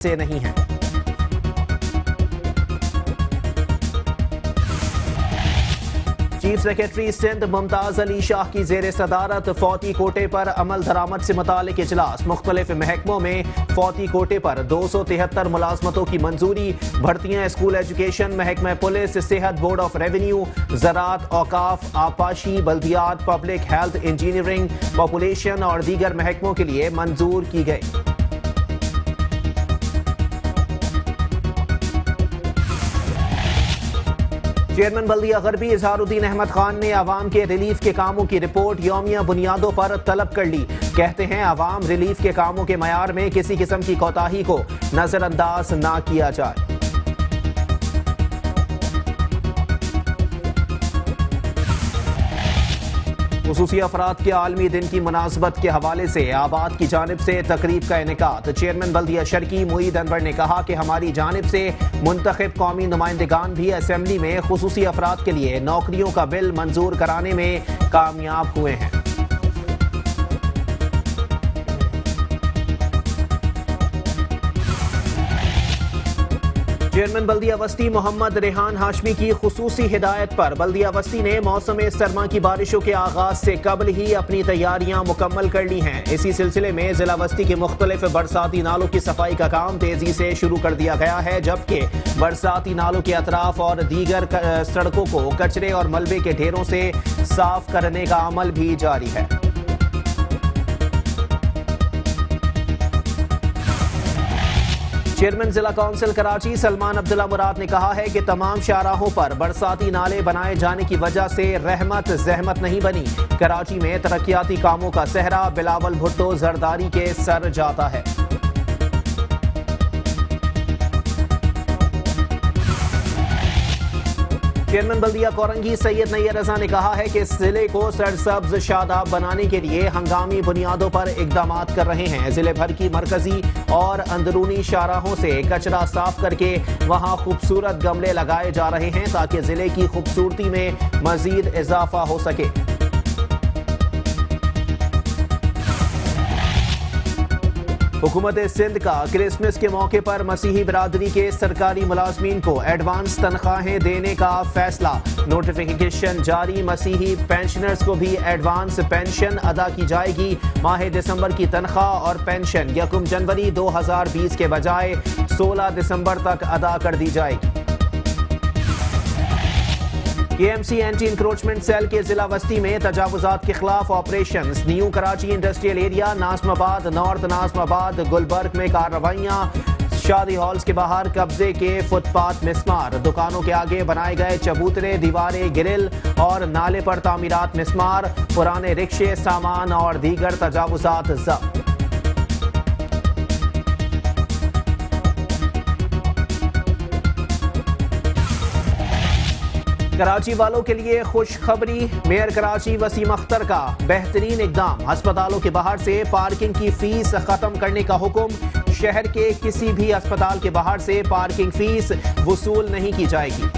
से नहीं है। चीफ सेक्रेटरी सिंध मुमताज अली शाह की जेर सदारत फौती कोटे पर अमल दरामद से मुतालिक इजलास। मुख्तलिफ महकमों में फौती कोटे पर 273 मुलाजमतों की मंजूरी। भर्तियां स्कूल एजुकेशन, महकमा पुलिस, सेहत, बोर्ड ऑफ रेवेन्यू, ज़राअत, औकाफ, आपाशी, बल्दियात, पब्लिक हेल्थ, इंजीनियरिंग, पॉपुलेशन और दीगर महकमों के लिए मंजूर की गई। चेयरमैन बल्दिया गरबी इजहारुद्दीन अहमद खान ने अवाम के रिलीफ के कामों की रिपोर्ट यौमिया बुनियादों पर तलब कर ली। कहते हैं अवाम रिलीफ के कामों के मयार में किसी किस्म की कोताही को नजरअंदाज ना किया जाए। खुसूसी अफराद के आलमी दिन की मुनासबत के हवाले से आबाद की जानिब से तकरीब का इनेकाद। चेयरमैन बल्दिया शर्की मुईद अनवर ने कहा कि हमारी जानिब से मुंतखब कौमी नुमाइंदगान भी असम्बली में खुसूसी अफराद के लिए नौकरियों का बिल मंजूर कराने में कामयाब हुए हैं। चेयरमैन बल्दिया वस्ती मोहम्मद रेहान हाशमी की खुसूसी हिदायत पर बल्दिया वस्ती ने मौसम सरमा की बारिशों के आगाज से कबल ही अपनी तैयारियां मुकम्मल कर ली हैं। इसी सिलसिले में जिला वस्ती के मुख्तलिफ बरसाती नालों की सफाई का काम तेजी से शुरू कर दिया गया है, जबकि बरसाती नालों के अतराफ और दीगर सड़कों को कचरे और मलबे के ढेरों से साफ करने का अमल भी जारी है। चेयरमैन जिला काउंसिल कराची सलमान अब्दुल्ला मुराद ने कहा है कि तमाम शाहराहों पर बरसाती नाले बनाए जाने की वजह से रहमत जहमत नहीं बनी। कराची में तरक्याती कामों का सहरा बिलावल भुट्टो जरदारी के सर जाता है। चेयरमैन बल्दिया कोरंगी सैयद नैयर रजा ने कहा है कि इस जिले को सरसब्ज शादाब बनाने के लिए हंगामी बुनियादों पर इकदाम कर रहे हैं। जिले भर की मरकजी और अंदरूनी शाहराहों से कचरा साफ करके वहां खूबसूरत गमले लगाए जा रहे हैं ताकि जिले की खूबसूरती में मजीद इजाफा हो सके। हुकूमत सिंध का क्रिसमस के मौके पर मसीही बिरादरी के सरकारी मुलाजमीन को एडवांस तनख्वाहें देने का फैसला। नोटिफिकेशन जारी। मसीही पेंशनर्स को भी एडवांस पेंशन अदा की जाएगी। माह दिसंबर की तनख्वाह और पेंशन 1 जनवरी 2020 के बजाय 16 दिसंबर तक अदा कर दी जाएगी। KMC एंटी इंक्रोचमेंट सेल के जिला वस्ती में तजावुजात के खिलाफ operation. New Karachi industrial area, Nazimabad, north Nazimabad, Gulberg में कार्रवाइयां। शादी हॉल्स के बाहर कब्जे के फुटपाथ मिस्मार। दुकानों के आगे बनाए गए चबूतरे, दीवारें, ग्रिल और नाले पर तामीरात मिस्मार। पुराने रिक्शे, सामान और दीगर तजावुजात जब्त। कराची वालों के लिए खुशखबरी। मेयर कराची वसीम अख्तर का बेहतरीन इकदाम। अस्पतालों के बाहर से पार्किंग की फीस खत्म करने का हुक्म। शहर के किसी भी अस्पताल के बाहर से पार्किंग फीस वसूल नहीं की जाएगी।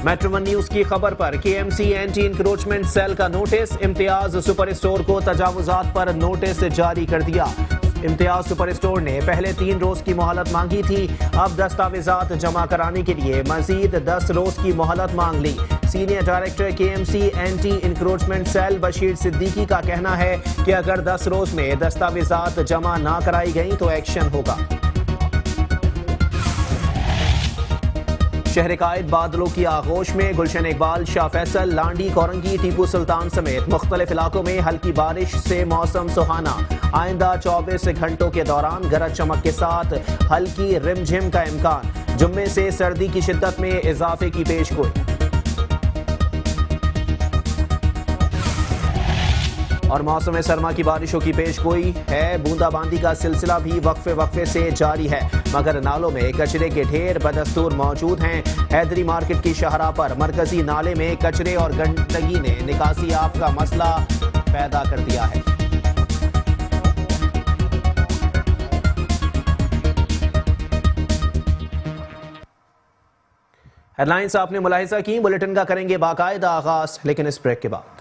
मेट्रो वन न्यूज की खबर पर KMC एंटी इंक्रोचमेंट सेल का नोटिस। इम्तियाज सुपर स्टोर को तजावुजात पर नोटिस जारी कर दिया। इम्तियाज सुपर स्टोर ने पहले 3 रोज की मोहलत मांगी थी, अब दस्तावेजात जमा कराने के लिए मजीद 10 रोज की मोहलत मांग ली। Senior director KMC anti encroachment cell Bashir Siddiqui का कहना है कि अगर 10 रोज में दस्तावेजात जमा ना कराई गई तो एक्शन होगा। शहर कायद बादलों की आगोश में। गुलशन इकबाल, शाह फैसल, लांडी, कोरंगी, टीपू सुल्तान समेत मुख्तलिफ इलाकों में हल्की बारिश से मौसम सुहाना। आइंदा 24 घंटों के दौरान गरज चमक के साथ हल्की रिमझिम का इम्कान। जुम्मे से सर्दी की शिद्दत में इजाफे की पेशगोई। और मौसम सरमा की बारिशों की पेशगोई है। बूंदाबांदी का सिलसिला भी वक्फे वक्फे से जारी है, मगर नालों में कचरे के ढेर बदस्तूर मौजूद हैं। हैदरी मार्केट की शाहराह पर मरकजी नाले में कचरे और गंदगी ने निकासी आफ का मसला पैदा कर दिया है। हेडलाइंस आपने मुलाहिजा की। बुलेटिन का करेंगे बाकायदा आगाज, लेकिन इस ब्रेक के बाद।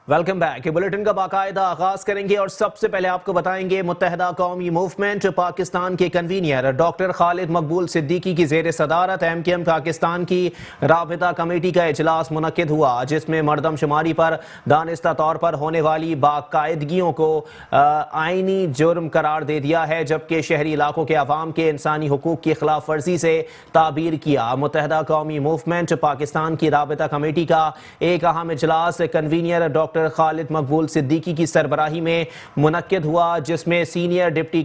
Welcome back. बुलेटिन का बाकायदा आगाज करेंगे और सबसे पहले आपको बताएंगे मुत्तहदा कौमी मूवमेंट पाकिस्तान के कन्वीनियर डॉक्टर खालिद मकबूल सिद्दीकी की जेर सदारत MKM पाकिस्तान की राबिता कमेटी का इजलास मुनक्किद हुआ, जिसमें मरदमशुमारी पर दानिस्ता तौर पर होने वाली बाकायदगियों को आइनी जुर्म करार दे दिया है, जबकि शहरी इलाकों के अवाम के इंसानी हुकूक की खिलाफ वर्जी से ताबीर किया। मुत्तहदा कौमी मूवमेंट पाकिस्तान की राबिता कमेटी का एक अहम इजलास कन्वीनियर डॉक्टर खालिद मकबूल सिद्दीकी की सरबराही में मुनक्किद हुआ, जिसमें सीनियर डिप्टी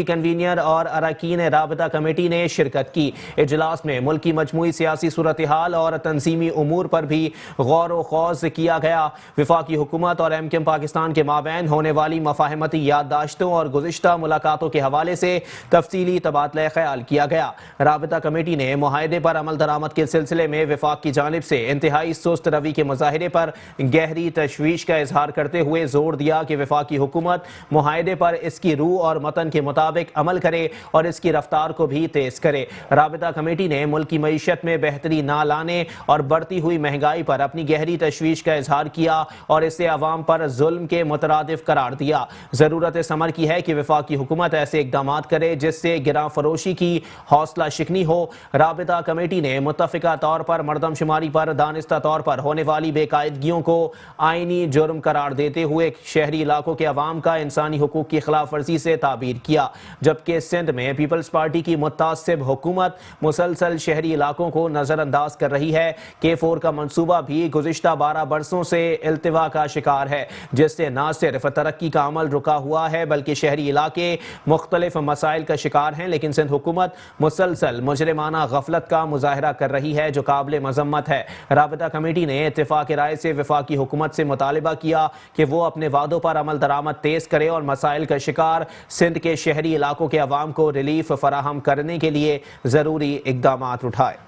कन्वीनियर और अरकान राबिता कमेटी ने शिरकत की। इजलास में मुल्की मजमूई सियासी सूरत हाल और तंजीमी उमूर पर भी गौर व खौज किया गया। वफाकी हुकूमत और MKM पाकिस्तान के माबैन होने वाली मफाहमती याददाश्तों और गुज़िश्ता मुलाकातों के हवाले से तफसीली तबादला ख्याल किया गया। राबिता कमेटी ने मुआहदे पर अमल दरामद के सिलसिले में वफाक की जानिब से इंतहाई सुस्त रवि के मुजाहरे पर गहरी तशवीश का इजहार करते हुए जोर दिया कि वफाकी हुकूमत मुआहदे पर इसकी रूह और मतन के मुताबिक अमल करे और इसकी रफ्तार को भी तेज करे। राबिता कमेटी ने मुल्की मईशत में बेहतरी ना लाने और बढ़ती हुई महंगाई पर अपनी गहरी तशवीश का इजहार किया और इसे अवाम पर जुल्म के मुतरादिफ करार दिया। जरूरत समर की है कि वफाकी हुकूमत ऐसे इकदाम करे जिससे गिरां फरोशी की हौसला शिकनी हो। राबिता कमेटी ने मुत्तफिका तौर पर मरदमशुमारी पर दानिस्ता तौर पर होने वाली बेकायदगियों को आईनी जुर्म करार देते हुए शहरी इलाकों के अवाम का इंसानी हुकूक की खिलाफ वर्जी से ताबीर किया, जबकि सिंध में पीपल्स पार्टी की मुतासिब हुकूमत मुसलसल शहरी इलाकों को नजरअंदाज कर रही है। K4 का मंसूबा भी गुज़िश्ता 12 बरसों से इल्तिवा का शिकार है, जिससे न सिर्फ तरक्की का अमल रुका हुआ है बल्कि शहरी इलाके मुख्तलिफ मसाइल का शिकार हैं। लेकिन सिंध हुकूमत मुसलसल मुजरिमाना गफलत का मुजाहरा कर रही है, जो काबिल मजम्मत है। राबिता कमेटी ने इत्तेफाक राय से वफाकी हुकूमत से मुतालिबा किया कि वो अपने वादों पर अमल दरामद तेज करे और मसाइल का शिकार सिंध के शहरी इलाकों के अवाम को रिलीफ फराहम करने के लिए जरूरी इकदाम उठाए।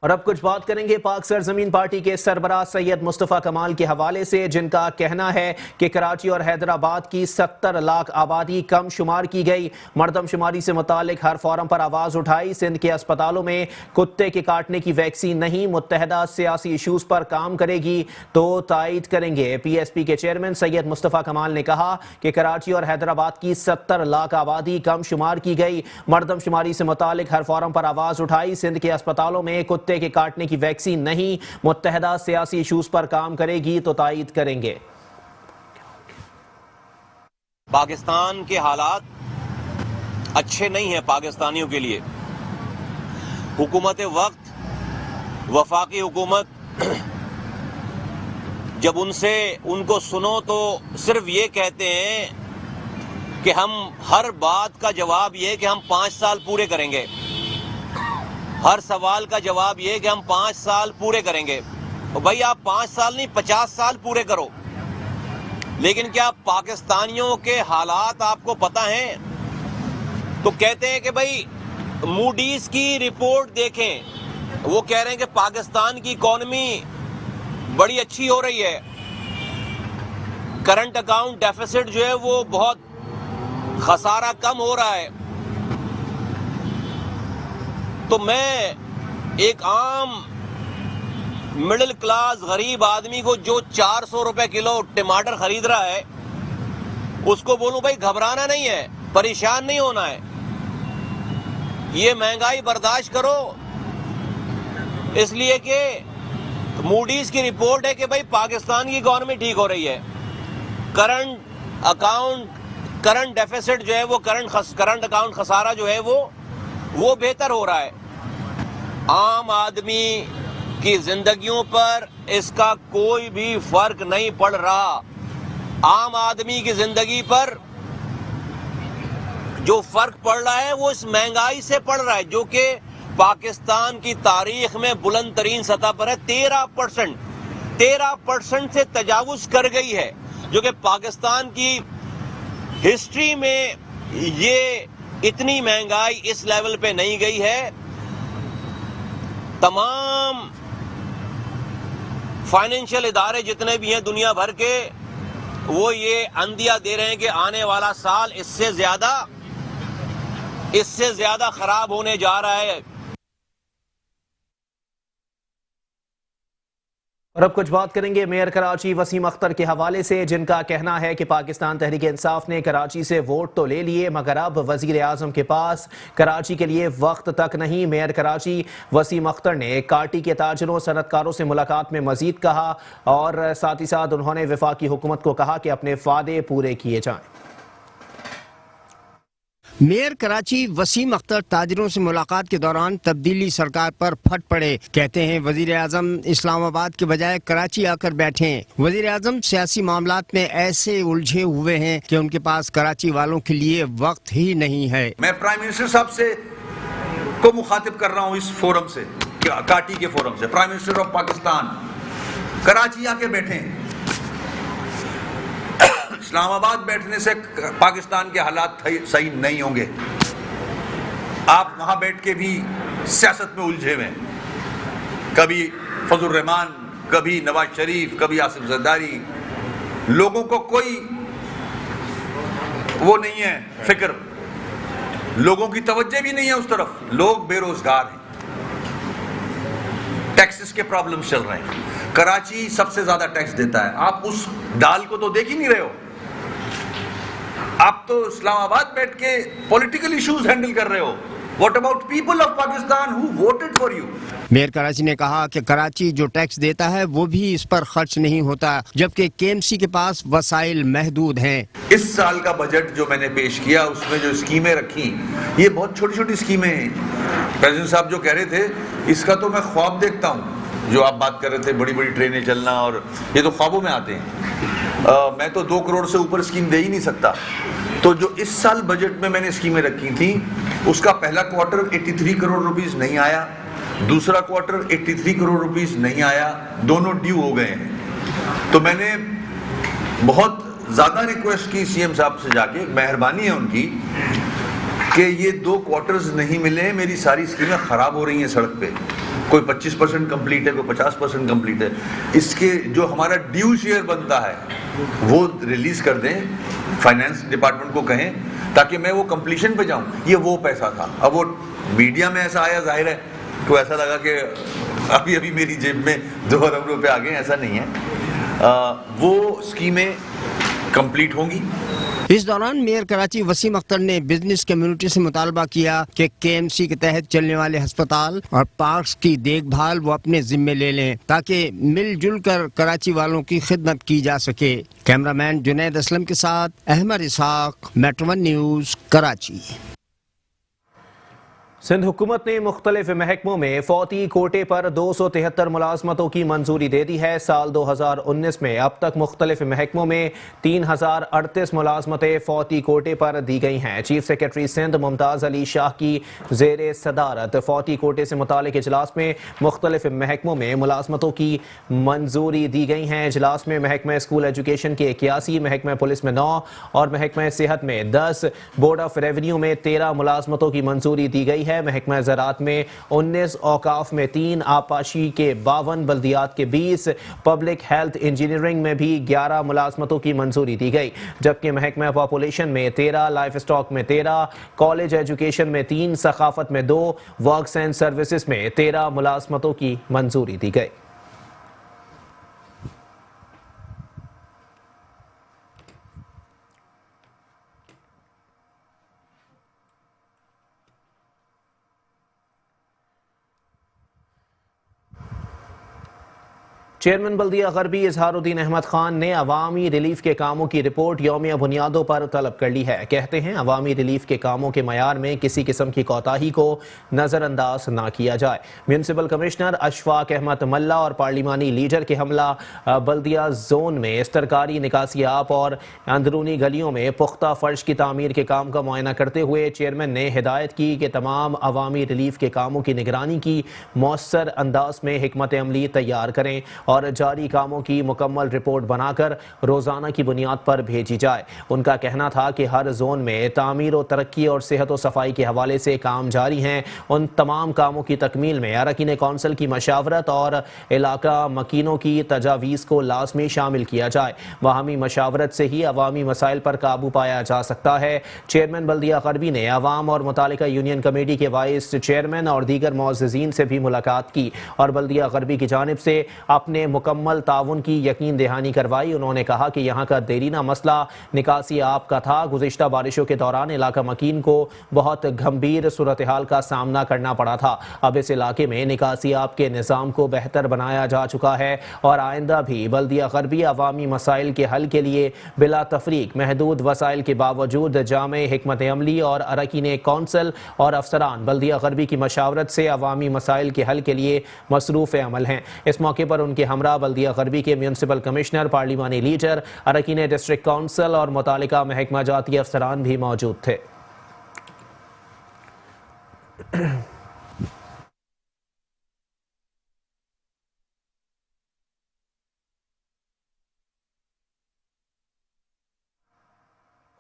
और अब कुछ बात करेंगे पाक सरजमीन पार्टी के सरबराह सैयद मुस्तफ़ा कमाल के हवाले से, जिनका कहना है कि कराची और हैदराबाद की 70 लाख आबादी कम शुमार की गई। मरदमशुमारी से मुतालिक हर फॉरम पर आवाज उठाई। सिंध के अस्पतालों में कुत्ते के काटने की वैक्सीन नहीं। मुत्तहदा सियासी इशूज पर काम करेगी तो तायद करेंगे। PSP के चेयरमैन सैयद मुस्तफ़ा कमाल ने कहा कि कराची और हैदराबाद की 70 लाख आबादी कम शुमार की गई। मरदमशुमारी से मुतालिक हर फॉरम पर आवाज उठाई। सिंध के अस्पतालों में कुत्ते के काटने की वैक्सीन नहीं। मुत्तहदा सियासी इशूज पर काम करेगी तो तायद करेंगे। पाकिस्तान के हालात अच्छे नहीं हैं पाकिस्तानियों के लिए। हुकूमत वक्त वफाकी हुकूमत जब उनको सुनो तो सिर्फ ये कहते हैं कि हम हर बात का जवाब ये कि हम 5 साल पूरे करेंगे। हर सवाल का जवाब ये कि हम 5 साल पूरे करेंगे। तो भाई आप 5 साल नहीं 50 साल पूरे करो। लेकिन क्या पाकिस्तानियों के हालात आपको पता हैं? तो कहते हैं कि भाई मूडीज की रिपोर्ट देखें, वो कह रहे हैं कि पाकिस्तान की इकॉनमी बड़ी अच्छी हो रही है। करंट अकाउंट डेफिसिट जो है वो बहुत खसारा कम हो रहा है। तो मैं एक आम मिडिल क्लास गरीब आदमी को जो 400 रुपए किलो टमाटर खरीद रहा है उसको बोलूं भाई घबराना नहीं है, परेशान नहीं होना है, ये महंगाई बर्दाश्त करो। इसलिए कि मूडीज की रिपोर्ट है कि भाई पाकिस्तान की इकॉनमी ठीक हो रही है। करंट डेफिसिट जो है वो करंट अकाउंट खसारा जो है वो बेहतर हो रहा है। आम आदमी की जिंदगियों पर इसका कोई भी फर्क नहीं पड़ रहा। आम आदमी की जिंदगी पर जो फर्क पड़ रहा है वो इस महंगाई से पड़ रहा है, जो कि पाकिस्तान की तारीख में बुलंद तरीन सतह पर है। 13% से तजावुज कर गई है, जो कि पाकिस्तान की हिस्ट्री में ये इतनी महंगाई इस लेवल पे नहीं गई है। तमाम फाइनेंशियल इदारे जितने भी हैं दुनिया भर के, वो ये अंदिया दे रहे हैं कि आने वाला साल इससे ज्यादा खराब होने जा रहा है। और अब कुछ बात करेंगे मेयर कराची वसीम अख्तर के हवाले से, जिनका कहना है कि पाकिस्तान तहरीक इंसाफ ने कराची से वोट तो ले लिए मगर अब वजीर आजम के पास कराची के लिए वक्त तक नहीं। मेयर कराची वसीम अख्तर ने काटी के ताजरों सनतकारों से मुलाकात में मजीद कहा और साथ ही साथ उन्होंने वफाकी हुकूमत को कहा कि अपने वादे पूरे किए जाएं। मेयर कराची वसीम अख्तर ताजिरों से मुलाकात के दौरान तब्दीली सरकार पर फट पड़े। कहते हैं वजीर आजम इस्लामाबाद के बजाय कराची आकर बैठे। वजीर आजम सियासी मामलात में ऐसे उलझे हुए हैं कि उनके पास कराची वालों के लिए वक्त ही नहीं है। मैं प्राइम मिनिस्टर साहब से को मुखातिब कर रहा हूँ इस फोरम से, काटी के फोरम से। Prime minister of Pakistan Karachi आके बैठे। इस्लामाबाद बैठने से पाकिस्तान के हालात सही नहीं होंगे। आप वहां बैठ के भी सियासत में उलझे हुए, कभी फजल रहमान, कभी नवाज शरीफ, कभी आसिफ जरदारी। लोगों को कोई वो नहीं है फिक्र, लोगों की तवज्जो भी नहीं है उस तरफ। लोग बेरोजगार हैं, टैक्सेस के प्रॉब्लम चल रहे हैं। कराची सबसे ज्यादा टैक्स देता है। आप उस डाल को तो देख ही नहीं रहे हो। आप तो इस्लामाबाद बैठ के पॉलिटिकल इश्यूज हैंडल कर रहे हो। What about people of Pakistan who voted for you? Mayor Karachi ने कहा कि कराची जो टैक्स देता है वो भी इस पर खर्च नहीं होता, जबकि केएमसी के पास वसाइल महदूद हैं। इस साल का बजट जो मैंने पेश किया उसमें जो स्कीमें रखी, ये बहुत छोटी छोटी स्कीमें हैं। प्रेसिडेंट साहब जो कह रहे थे, इसका तो मैं ख्वाब देखता हूँ। जो आप बात कर रहे थे बड़ी बड़ी ट्रेनें चलना, और ये तो ख्वाबों में आते हैं। मैं तो 2 करोड़ से ऊपर स्कीम दे ही नहीं सकता। तो जो इस साल बजट में मैंने स्कीमें रखी थी, उसका पहला क्वार्टर 83 करोड़ रुपीस नहीं आया, दूसरा क्वार्टर 83 करोड़ रुपीस नहीं आया, दोनों ड्यू हो गए हैं। तो मैंने बहुत ज्यादा रिक्वेस्ट की सीएम साहब से जाके, मेहरबानी है उनकी कि ये 2 क्वार्टर्स नहीं मिले, मेरी सारी स्कीमें खराब हो रही हैं सड़क पे। कोई 25% कंप्लीट है, कोई 50% कंप्लीट है। इसके जो हमारा ड्यू शेयर बनता है वो रिलीज कर दें, फाइनेंस डिपार्टमेंट को कहें, ताकि मैं वो कंप्लीशन पे जाऊं। ये वो पैसा था। अब वो मीडिया में ऐसा आया, जाहिर है तो ऐसा लगा कि अभी अभी मेरी जेब में 2 अरब रुपए आ गए। ऐसा नहीं है। वो स्कीमें कंप्लीट होंगी। इस दौरान मेयर कराची वसीम अख्तर ने बिजनेस कम्युनिटी से मुतालबा किया कि केएमसी के तहत चलने वाले अस्पताल और पार्क्स की देखभाल वो अपने जिम्मे ले लें, ताकि मिलजुल कर कराची वालों की खिदमत की जा सके। कैमरामैन जुनैद असलम के साथ अहमद इसहाक, मेट्रो 1 न्यूज़, कराची। सिंध हुकूमत ने मुख्तलिफ महकमों में फौती कोटे पर 273 मुलाजमतों की मंजूरी दे दी है। साल 2019 में अब तक मुख्तलिफ महकमों में 3038 मुलाजमतें फौती कोटे पर दी गई हैं। चीफ सेक्रेटरी सिंध मुमताज़ अली शाह की ज़ेर सदारत फौती कोटे से मुतालिक इजलास में मुख्तलिफ महकमों में मुलाजमतों की मंजूरी दी गई हैं। इजलास में महकमा स्कूल एजुकेशन के 81, महकमा पुलिस में 9 और महकमा सेहत में 10, बोर्ड ऑफ रेवेन्यू में 13 मुलाजमतों की मंजूरी दी गई है। महकमा ज़राअत में 19, औकाफ में 3, आपाशी के 52, बल्दियात के 20, पब्लिक हेल्थ इंजीनियरिंग में भी 11 मुलाजमतों की मंजूरी दी गई, जबकि महकमा पॉपुलेशन में 13, लाइफ स्टॉक में 13, कॉलेज एजुकेशन में 3, सखाफत में 2, वर्क्स एंड सर्विसेज में 13 मुलाजमतों की मंजूरी दी गई। चेयरमैन बल्दिया गरबी इजहारुद्दीन अहमद खान ने अवामी रिलीफ के कामों की रिपोर्ट यौमिया बुनियादों पर तलब कर ली है। कहते हैं अवामी रिलीफ के कामों के मयार में किसी किस्म की कोताही को नज़रअंदाज ना किया जाए। म्यूनसिपल कमिश्नर अशफाक अहमद मल्ला और पार्लिमानी लीडर के हमला बल्दिया जोन में सरकारी निकासी आप और अंदरूनी गलियों में पुख्ता फर्श की तामीर के काम का मुआयना करते हुए चेयरमैन ने हिदायत की कि तमाम अवामी रिलीफ के कामों की निगरानी की मौसर अंदाज में हिकमत अमली तैयार करें और और जारी कामों की मुकम्मल रिपोर्ट बनाकर रोजाना की बुनियाद पर भेजी जाए। उनका कहना था कि हर जोन में तामीर और तरक्की और सेहत और सफाई के हवाले से काम जारी हैं। उन तमाम कामों की तकमील में अरकान कौंसिल की मशावरत और इलाका मकीनों की तजावीज़ को लाजमी शामिल किया जाए। बाहमी मशावरत से ही अवामी मसाइल पर काबू पाया जा सकता है। चेयरमैन बल्दिया गरबी ने अवाम और मुतालिका यूनियन कमेटी के वाइस चेयरमैन और दीगर मुअज़्ज़िज़ीन से भी मुलाकात की और बल्दिया गरबी की जानिब से अपने मुकम्मल ताउन की यकीन दहानी करवाई। उन्होंने कहा कि यहाँ का देरीना मसला निकासी आब का था। गुज़िश्ता बारिशों के दौरान इलाका मकीन को बहुत गंभीर सूरत हाल का सामना करना पड़ा था। अब इस इलाके में निकासी आब के निज़ाम को बेहतर बनाया जा चुका है और आइंदा भी बल्दिया गरबी अवामी मसाइल के हल के लिए बिला तफरीक महदूद वसाइल के बावजूद जामे हिकमत अमली और अरकान कौंसिल और अफसरान बल्दिया गरबी की मशावरत से अवामी मसाइल के हल के लिए मसरूफ़ अमल हैं। इस मौके पर उनके हमरा बल्दिया गरबी के म्यूनसिपल कमिश्नर, पार्लिमानी लीडर, अरकान डिस्ट्रिक्ट कौंसिल और मुतालिका महकमा जाती अफसरान भी मौजूद थे।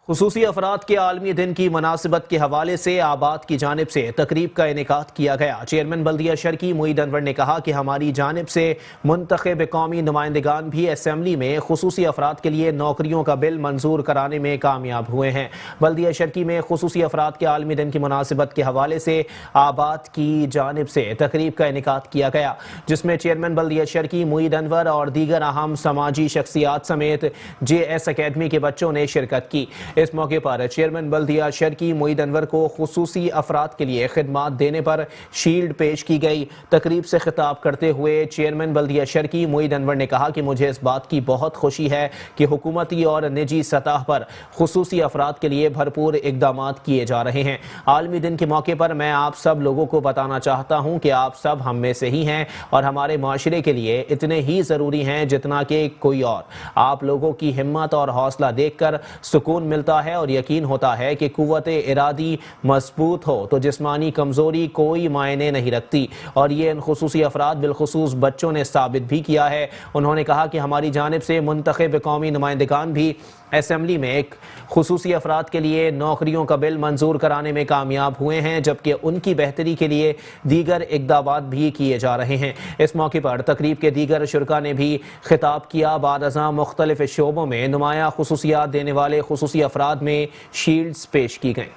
खुसूसी अफराद के आलमी दिन की मुनासिबत के हवाले से आबाद की जानिब से तकरीब का इनेकाद किया गया। चेयरमैन बल्दिया शर्की मुईद अनवर ने कहा कि हमारी जानिब से मुंतखब कौमी नुमाइंदगान भी असम्बली में खुसूसी अफराद के लिए नौकरियों का बिल मंजूर कराने में कामयाब हुए हैं। बल्दिया शर्की में खुसूसी अफराद के आलमी दिन की मुनासिबत के हवाले से आबाद की जानिब से तकरीब का इनेकाद किया गया, जिसमें चेयरमैन बल्दिया शर्की मुईद अनवर और दीगर अहम समाजी शख्सियात समेत JS अकेडमी के बच्चों ने शिरकत की। इस मौके पर चेयरमैन बल्दिया शर्की मुईद अनवर को खुसूसी अफराद के लिए खिदमात देने पर शील्ड पेश की गई। तकरीब से खिताब करते हुए चेयरमैन बल्दिया शर्की मुईद अनवर ने कहा कि मुझे इस बात की बहुत खुशी है कि हुकूमती और निजी सतह पर खुसूसी अफराद के लिए भरपूर इकदाम किए जा रहे हैं। आलमी दिन के मौके पर मैं आप सब लोगों को बताना चाहता हूँ कि आप सब हम में से ही हैं और हमारे माशरे के लिए इतने ही ज़रूरी हैं जितना कि कोई और। आप लोगों की हिम्मत और हौसला देखकर सुकून मिलता है और यकीन होता है कि कुव्वत इरादी मजबूत हो तो जिस्मानी कमजोरी कोई मायने नहीं रखती और ये इन खुसूसी अफराद बिलखुसूस बच्चों ने साबित भी किया है। उन्होंने कहा कि हमारी जानिब से मुंतखब कौमी नुमाइंदगान भी असम्बली में एक खुसूसी अफराद के लिए नौकरियों का बिल मंजूर कराने में कामयाब हुए हैं, जबकि उनकी बेहतरी के लिए दीगर इक़दामात भी किए जा रहे हैं। इस मौके पर तकरीब के दीगर शुरका ने भी खिताब किया। बाद अज़ां मुख्तलिफ शोबों में नुमाया खुसूसियात देने वाले खुसूसी अफराद में शील्ड्स पेश की गईं।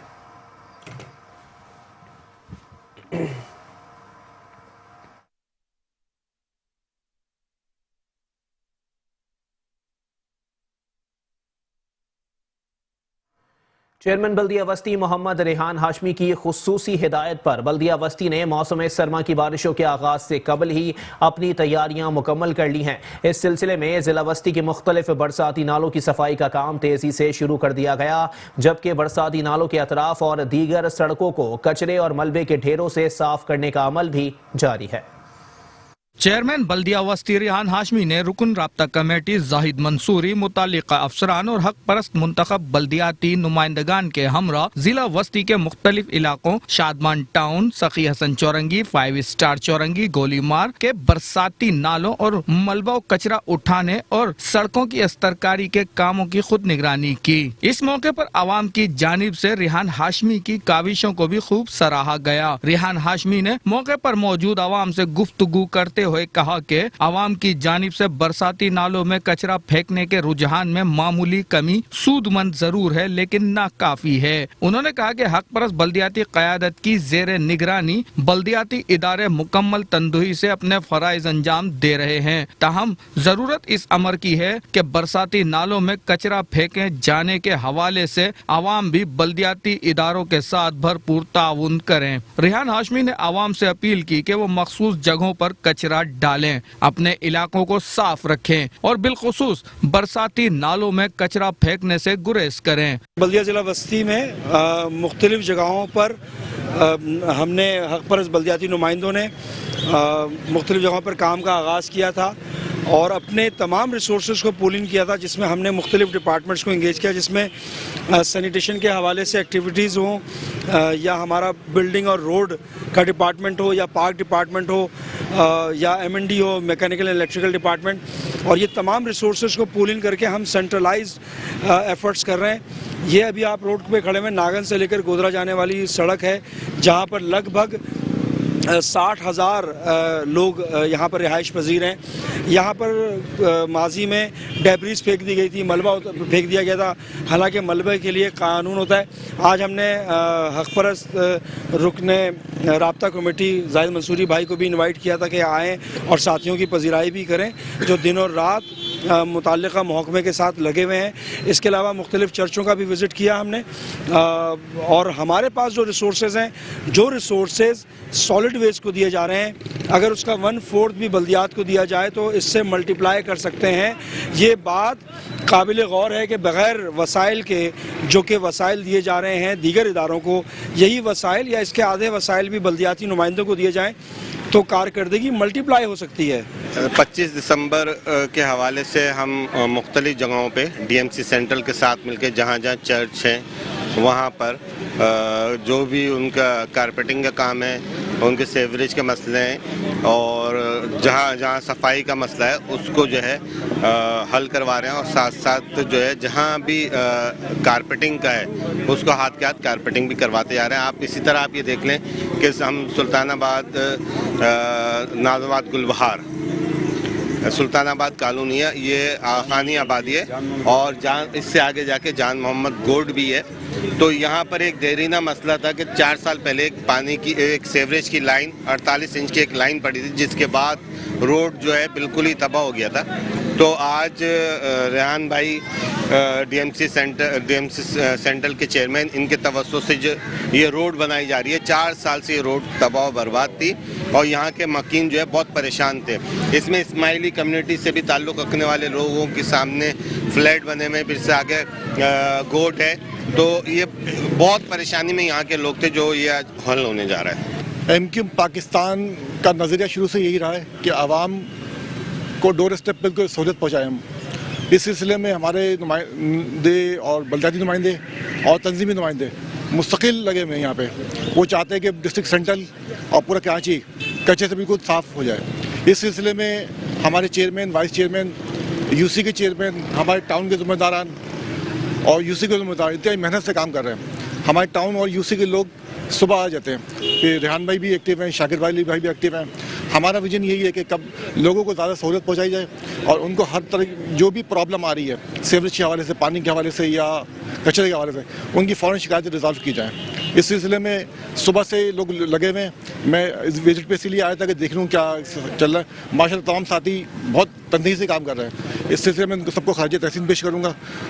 चेयरमैन बल्दिया वस्ती मोहम्मद रेहान हाशमी की खुसूसी हिदायत पर बल्दिया वस्ती ने मौसम सरमा की बारिशों के आगाज से कबल ही अपनी तैयारियां मुकम्मल कर ली हैं। इस सिलसिले में जिला वस्ती के मुख्तलिफ बरसाती नालों की सफाई का काम तेजी से शुरू कर दिया गया, जबकि बरसाती नालों के अतराफ और दीगर सड़कों को कचरे और मलबे के ढेरों से साफ करने का अमल भी जारी है। चेयरमैन बल्दिया वस्ती रेहान हाशमी ने रुकन राब्ता कमेटी जाहिद मंसूरी, मुतालिका अफसरान और हक परस्त मुंतखब बल्दियाती नुमाइंदगान के हमरा जिला वस्ती के मुख्तलिफ इलाकों शादमान टाउन, सखी हसन चौरंगी, 5 स्टार चौरंगी, गोलीमार के बरसाती नालों और मलबा कचरा उठाने और सड़कों की अस्तरकारी के कामों की खुद निगरानी की। इस मौके पर आवाम की जानिब से रेहान हाशमी की काविशों को भी खूब सराहा गया। रेहान हाशमी ने मौके पर मौजूद आवाम से गुफ्तगू करते हुए कहा कि आवाम की जानिब से बरसाती नालों में कचरा फेंकने के रुझान में मामूली कमी सूदमंद जरूर है, लेकिन नाकाफी है। उन्होंने कहा कि हक परस्त बल्दियाती क़यादत की जेर निगरानी बल्दियाती इदारे मुकम्मल तंदुही से अपने फराइज अंजाम दे रहे हैं। ताहम जरूरत इस अमर की है कि बरसाती नालों में कचरा फेंके जाने के हवाले से आवाम भी बल्दियाती इदारों के साथ भरपूर ताउन करें। रेहान हाशमी ने आवाम से अपील की कि वो मखसूस जगहों पर कचरा डालें, अपने इलाकों को साफ रखें और बिलखुसूस बरसाती नालों में कचरा फेंकने से गुरेज करें। बल्दिया जिला वस्ती में मुख्तलिफ जगहों पर हमने हक परस्त बल्दियाती नुमाइंदों ने मुख्तलिफ जगहों पर काम का आगाज़ किया था और अपने तमाम रिसोर्सेज को पूलिंग किया था, जिसमें हमने मुख्तलिफ डिपार्टमेंट्स को इंगेज किया, जिसमें सैनिटेशन के हवाले से एक्टिविटीज़ हों या हमारा बिल्डिंग और रोड का डिपार्टमेंट हो या पार्क डिपार्टमेंट हो, या M&D हो, मैकेनिकल एंड इलेक्ट्रिकल डिपार्टमेंट, और ये तमाम रिसोर्सेज को पूल इन करके हम सेंट्रलाइज्ड एफर्ट्स कर रहे हैं। ये अभी आप रोड पे खड़े हुए नागन से लेकर गोधरा जाने वाली सड़क है, जहाँ पर लगभग 60,000 लोग यहाँ पर रिहाइश पजीर हैं। यहाँ पर माजी में डेब्रीज फेंक दी गई थी, मलबा फेंक दिया गया था, हालांकि मलबे के लिए कानून होता है। आज हमने हक परस्त रुकने राब्ता कमेटी जाहिद मंसूरी भाई को भी इनवाइट किया था कि आएँ और साथियों की पजीराई भी करें जो दिन और रात मुताल्लिक़ा महकमे के साथ लगे हुए हैं। इसके अलावा मुख्तलिफ़ चर्चों का भी विज़िट किया हमने, और हमारे पास जो रिसोर्सेज हैं, जो रिसोर्सेज सॉलिड वेस्ट को दिए जा रहे हैं, अगर उसका 1/4 भी बल्दियात को दिया जाए तो इससे मल्टीप्लाई कर सकते हैं। ये बात काबिल गौर है कि बग़ैर वसाइल के जो कि वसाइल दिए जा रहे हैं दीगर इदारों को, यही वसाइल या इसके आधे वसाइल भी बल्दियाती नुमाइंदों को दिए जाएँ तो कारकर्दगी मल्टीप्लाई हो सकती है। 25 दिसंबर के हवाले से हम मुख्तलिफ जगहों पे DMC सेंट्रल के साथ मिलकर जहाँ जहाँ चर्च हैं वहाँ पर जो भी उनका कारपेटिंग का काम है, उनके सेवरेज के मसले हैं और जहाँ जहाँ सफाई का मसला है उसको जो है हल करवा रहे हैं, और साथ साथ जो है जहाँ भी कारपेटिंग का है उसको हाथ के हाथ कारपेटिंग भी करवाते जा रहे हैं। आप इसी तरह आप ये देख लें कि हम सुल्तानाबाद, नाज़ाबाद, गुलबहार, सुल्तानाबाद कॉलोनिया, ये खानी आबादी है, और इससे आगे जाके जान मोहम्मद गोड भी है। तो यहाँ पर एक देरीना मसला था कि 4 साल पहले एक पानी की एक सेवरेज की लाइन 48 इंच की एक लाइन पड़ी थी, जिसके बाद रोड जो है बिल्कुल ही तबाह हो गया था। तो आज रेहान भाई DMC सेंट्रल के चेयरमैन, इनके तवज्जो से जो ये रोड बनाई जा रही है, 4 साल से ये रोड तबाह बर्बाद थी और यहाँ के मकीन जो है बहुत परेशान थे। इसमें इस्माइली कम्युनिटी से भी ताल्लुक़ रखने वाले लोगों के सामने फ्लैट बने में, फिर से आगे गोट है, तो ये बहुत परेशानी में यहाँ के लोग थे जो ये आज हल होने जा रहा है। MQ पाकिस्तान का नज़रिया शुरू से यही रहा है कि आवाम को डोर स्टेप पर कोई सहूलियत पहुँचाएँ हम। इस सिलसिले में हमारे नुमाइंदे और बल्दियाती नुमाइंदे और तंजीमी नुमाइंदे मुस्तकिल लगे हुए हैं यहाँ पे। वो चाहते हैं कि डिस्ट्रिक्ट सेंट्रल और पूरा कराची कचरे से बिल्कुल साफ़ हो जाए। इस सिलसिले में हमारे चेयरमैन, वाइस चेयरमैन, UC के चेयरमैन, हमारे टाउन के ज़िम्मेदारान और UC के ज़िम्मेदार इतनी मेहनत से काम कर रहे हैं। हमारे टाउन और UC के लोग सुबह आ जाते हैं, कि रेहान भाई भी एक्टिव हैं, शाकिर भाई भी एक्टिव हैं। हमारा विजन यही है कि कब लोगों को ज़्यादा सहूलियत पहुंचाई जाए और उनको हर तरह जो भी प्रॉब्लम आ रही है सीवरेज के हवाले से, पानी के हवाले से या कचरे के हवाले से, उनकी फ़ौरन शिकायतें रिजॉल्व की जाएँ। इस सिलसिले में सुबह से लोग लगे हुए हैं। मैं इस विजिट पे इसीलिए आया था कि देख लूँ क्या चल रहा है। माशाल्लाह तमाम साथी बहुत तनदीही से काम कर रहे हैं। इस सिलसिले में उनको सबको खराज तहसीन पेश करूँगा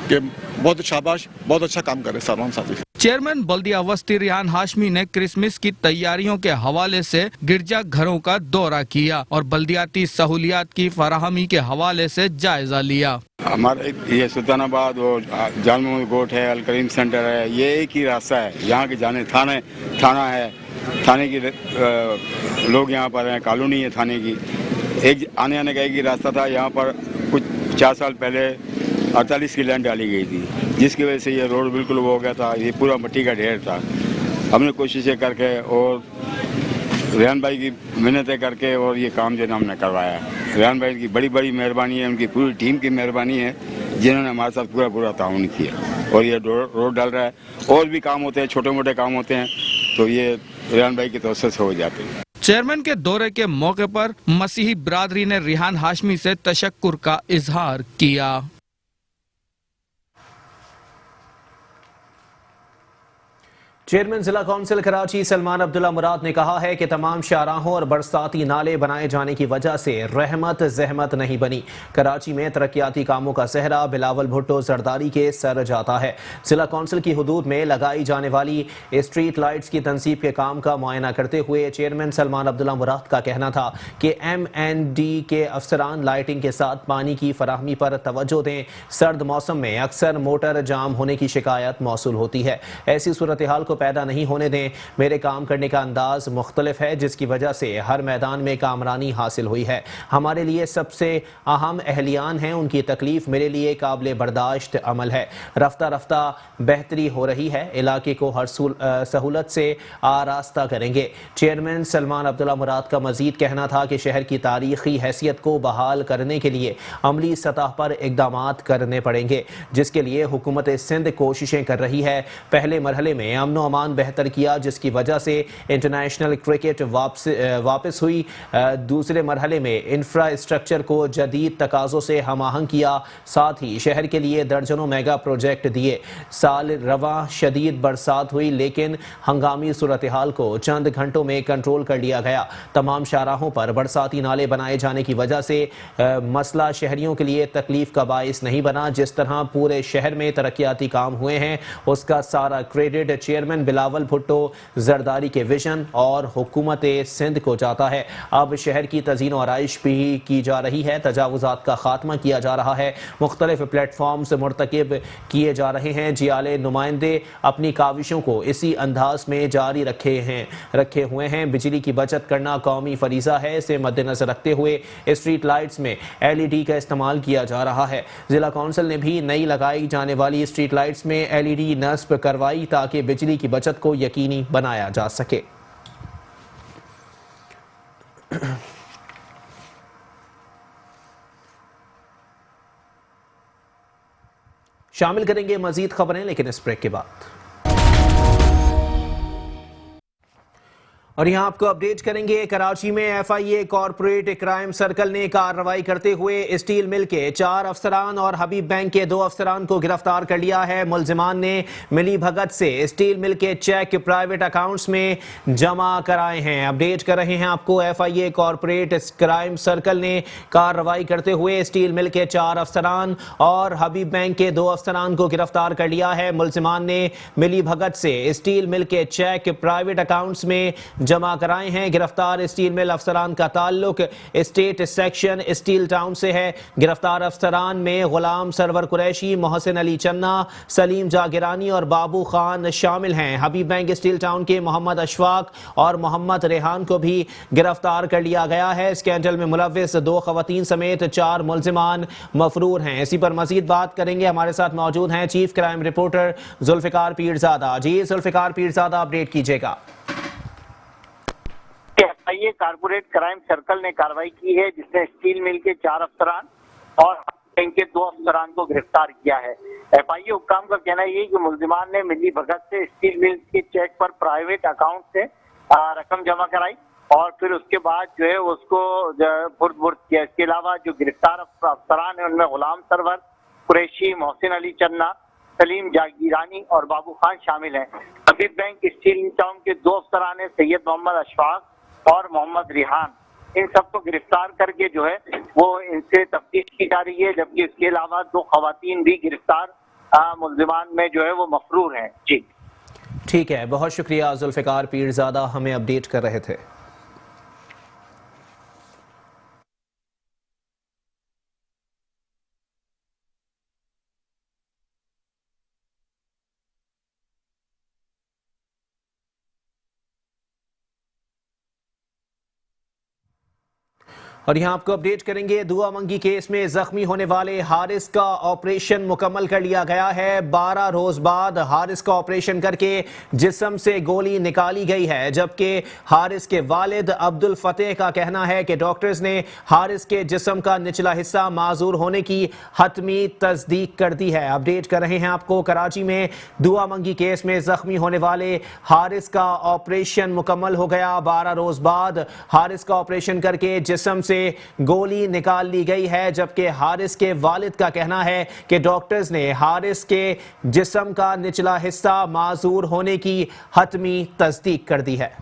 कि बहुत शाबाश, बहुत अच्छा काम कर रहे हैं तमाम साथी। चेयरमैन बल्दिया वस्ती रेहान हाशमी ने क्रिसमस की तैयारियों के हवाले से गिरजा घरों का दौरा किया और बल्दियाती सहूलियात की फराहमी के हवाले से जायजा लिया। हमारे ये सुल्तानाबाद और जान मोहम्मद गोट है, अल करीम सेंटर है, ये एक ही रास्ता है यहाँ के जाने। थाना है, थाने की लोग यहाँ पर हैं, कॉलोनी है थाने की, एक आने आने का एक ही रास्ता था। यहाँ पर कुछ 4 साल पहले 48 की लाइन डाली गई थी, जिसकी वजह से ये रोड बिल्कुल वो हो गया था, ये पूरा मिट्टी का ढेर था। हमने कोशिशें करके और रेहान भाई की मेहनतें करके और ये काम जो है हमने करवाया। रेहान भाई की बड़ी बड़ी मेहरबानी है, उनकी पूरी टीम की मेहरबानी है, जिन्होंने हमारे साथ पूरा ताउन किया और ये रोड डाल रहा है। और भी काम होते हैं, छोटे मोटे काम होते हैं, तो ये रेहान भाई की तवज्जो से हो जाते हैं। चेयरमैन के दौरे के मौके पर मसीही बिरादरी ने रेहान हाशमी से तशक्कुर का इजहार किया। चेयरमैन जिला काउंसिल कराची सलमान अब्दुल्ला मुराद ने कहा है कि तमाम शाहराहों और बरसाती नाले बनाए जाने की वजह से रहमत जहमत नहीं बनी। कराची में तरक्याती कामों का सहरा बिलावल भुट्टो जरदारी के सर जाता है। जिला काउंसिल की हुदूद में लगाई जाने वाली स्ट्रीट लाइट्स की तनसीब के काम का मुआयना करते हुए चेयरमैन सलमान अब्दुल्ला मुराद का कहना था कि MND के अफसरान लाइटिंग के साथ पानी की फराहमी पर तवज्जो दें। सर्द मौसम में अक्सर मोटर जाम होने की शिकायत मौसूल होती है। ऐसी सूरत हाल को पैदा नहीं होने दें। मेरे काम करने का अंदाज मुख्तलिफ है, जिसकी वजह से हर मैदान में कामरानी हासिल हुई है। हमारे लिए सबसे अहम अहलियान हैं, उनकी तकलीफ मेरे लिए काबिल बर्दाश्त अमल है। रफ्ता रफ्ता बेहतरी हो रही है, इलाके को हर सहूलत से आरास्ता करेंगे। चेयरमैन सलमान अब्दुल्ला मुराद का मजीद कहना था कि शहर की तारीखी हैसियत को बहाल करने के लिए अमली सतह पर इकदाम करने पड़ेंगे, जिसके लिए हुकूमत सिंध कोशिशें कर रही है। पहले मरहले में अमन व अमान बेहतर किया, जिसकी वजह से इंटरनेशनल क्रिकेट वापस हुई। दूसरे मरहले में इंफ्रास्ट्रक्चर को जदीद तकाज़ों से हम आहंग किया, साथ ही शहर के लिए दर्जनों मेगा प्रोजेक्ट दिए। साल रवा शदीद बरसात हुई, लेकिन हंगामी सूरत हाल को चंद घंटों में कंट्रोल कर लिया गया। तमाम शाहराहों पर बरसाती नाले बनाए जाने की वजह से मसला शहरियों के लिए तकलीफ का बाइस नहीं बना। जिस तरह पूरे शहर में तरक्याती काम हुए हैं, उसका सारा क्रेडिट चेयरमैन बिलावल भुट्टो जरदारी के विजन और हुकूमत सिंध को जाता है। अब शहर की तज़ीन और आराइश भी की जा रही है, तजावुज़ात का खात्मा किया जा रहा है, मुख्तलिफ प्लेटफॉर्म से मुर्तकिब किए जा रहे हैं। जियाले नुमाइंदे अपनी काविशों को इसी अंदाज में जारी रखे हुए हैं। बिजली की बचत करना कौमी फरीज़ा है, इसे मद्देनजर रखते हुए स्ट्रीट लाइट्स में LED का इस्तेमाल किया जा रहा है। जिला कौंसिल ने भी नई लगाई जाने वाली स्ट्रीट लाइट्स में LED नस्ब करवाई, ताकि बिजली की बचत को यकीनी बनाया जा सके। शामिल करेंगे मजीद खबरें, लेकिन इस ब्रेक के बाद। और यहाँ आपको अपडेट करेंगे, कराची में FIA कॉरपोरेट क्राइम सर्कल ने कार्रवाई करते हुए स्टील मिल के 4 अफसरान और हबीब बैंक के 2 अफसरान को गिरफ्तार कर लिया है। मुलजिमान ने मिली भगत से स्टील मिल के चेक प्राइवेट अकाउंट्स में जमा कराए हैं। अपडेट कर रहे हैं आपको, FIA कॉरपोरेट क्राइम सर्कल ने कार्रवाई करते हुए स्टील मिल के 4 अफसरान और हबीब बैंक के 2 अफसरान को गिरफ्तार कर लिया है। मुलजिमान ने मिली भगत से स्टील मिल के चेक प्राइवेट अकाउंट्स में जमा कराए हैं। गिरफ्तार स्टील मिल अफसरान का ताल्लुक स्टेट सेक्शन स्टील टाउन से है। गिरफ्तार अफसरान में गुलाम सरवर कुरैशी, मोहसिन अली चन्ना, सलीम जागिरानी और बाबू खान शामिल हैं। हबीब बैंक स्टील टाउन के मोहम्मद अशफाक और मोहम्मद रेहान को भी गिरफ्तार कर लिया गया है। स्कैंडल में मुलव्विस 2 खवातीन समेत 4 मुलजिमान मफरूर हैं। इसी पर मजीद बात करेंगे, हमारे साथ मौजूद हैं chief crime reporter Zulfiqar Pirzada. जी जुल्फिकार पीरजादा, अपडेट कीजिएगा। FIA कॉर्पोरेट क्राइम सर्कल ने कार्रवाई की है, जिसने स्टील मिल के 4 अफसरान और बैंक के 2 अफसरान को गिरफ्तार किया है। FIA हुक्काम का कहना यह है कि मुलजिमान ने मिली भगत से स्टील मिल के चेक पर प्राइवेट अकाउंट से रकम जमा कराई और फिर उसके बाद जो है उसको फुर्द किया। इसके अलावा जो गिरफ्तार अफसरान है उनमें गुलाम सरवर कुरैशी, मोहसिन अली चन्ना, सलीम जागीरानी और बाबू खान शामिल हैं। हबीब बैंक स्टील टाउन के 2 अफसरान हैं, सैयद मोहम्मद अशफाक और मोहम्मद रिहान। इन सबको गिरफ्तार करके जो है वो इनसे तफ्तीश की जा रही है, जबकि इसके अलावा 2 खवातीन भी गिरफ्तार मुलजिमान में जो है वो मफरूर हैं। जी ठीक है, बहुत शुक्रिया जुल्फिकार पीरजादा, हमें अपडेट कर रहे थे। और यहाँ आपको अपडेट करेंगे, दुआ मंगी केस में जख्मी होने वाले हारिस का ऑपरेशन मुकम्मल कर लिया गया है। 12 रोज बाद हारिस का ऑपरेशन करके जिस्म से गोली निकाली गई है, जबकि हारिस के वालिद अब्दुल फतेह का कहना है कि डॉक्टर्स ने हारिस के जिस्म का निचला हिस्सा माजूर होने की हतमी तस्दीक कर दी है। अपडेट कर रहे हैं आपको, कराची में दुआ मंगी केस में जख्मी होने वाले हारिस का ऑपरेशन मुकम्मल हो गया। 12 रोज बाद हारिस का ऑपरेशन करके जिस्म से गोली निकाल ली गई है, जबकि हारिस के वालिद का कहना है कि डॉक्टर्स ने हारिस के जिस्म का निचला हिस्सा माजूर होने की हतमी तस्दीक कर दी है।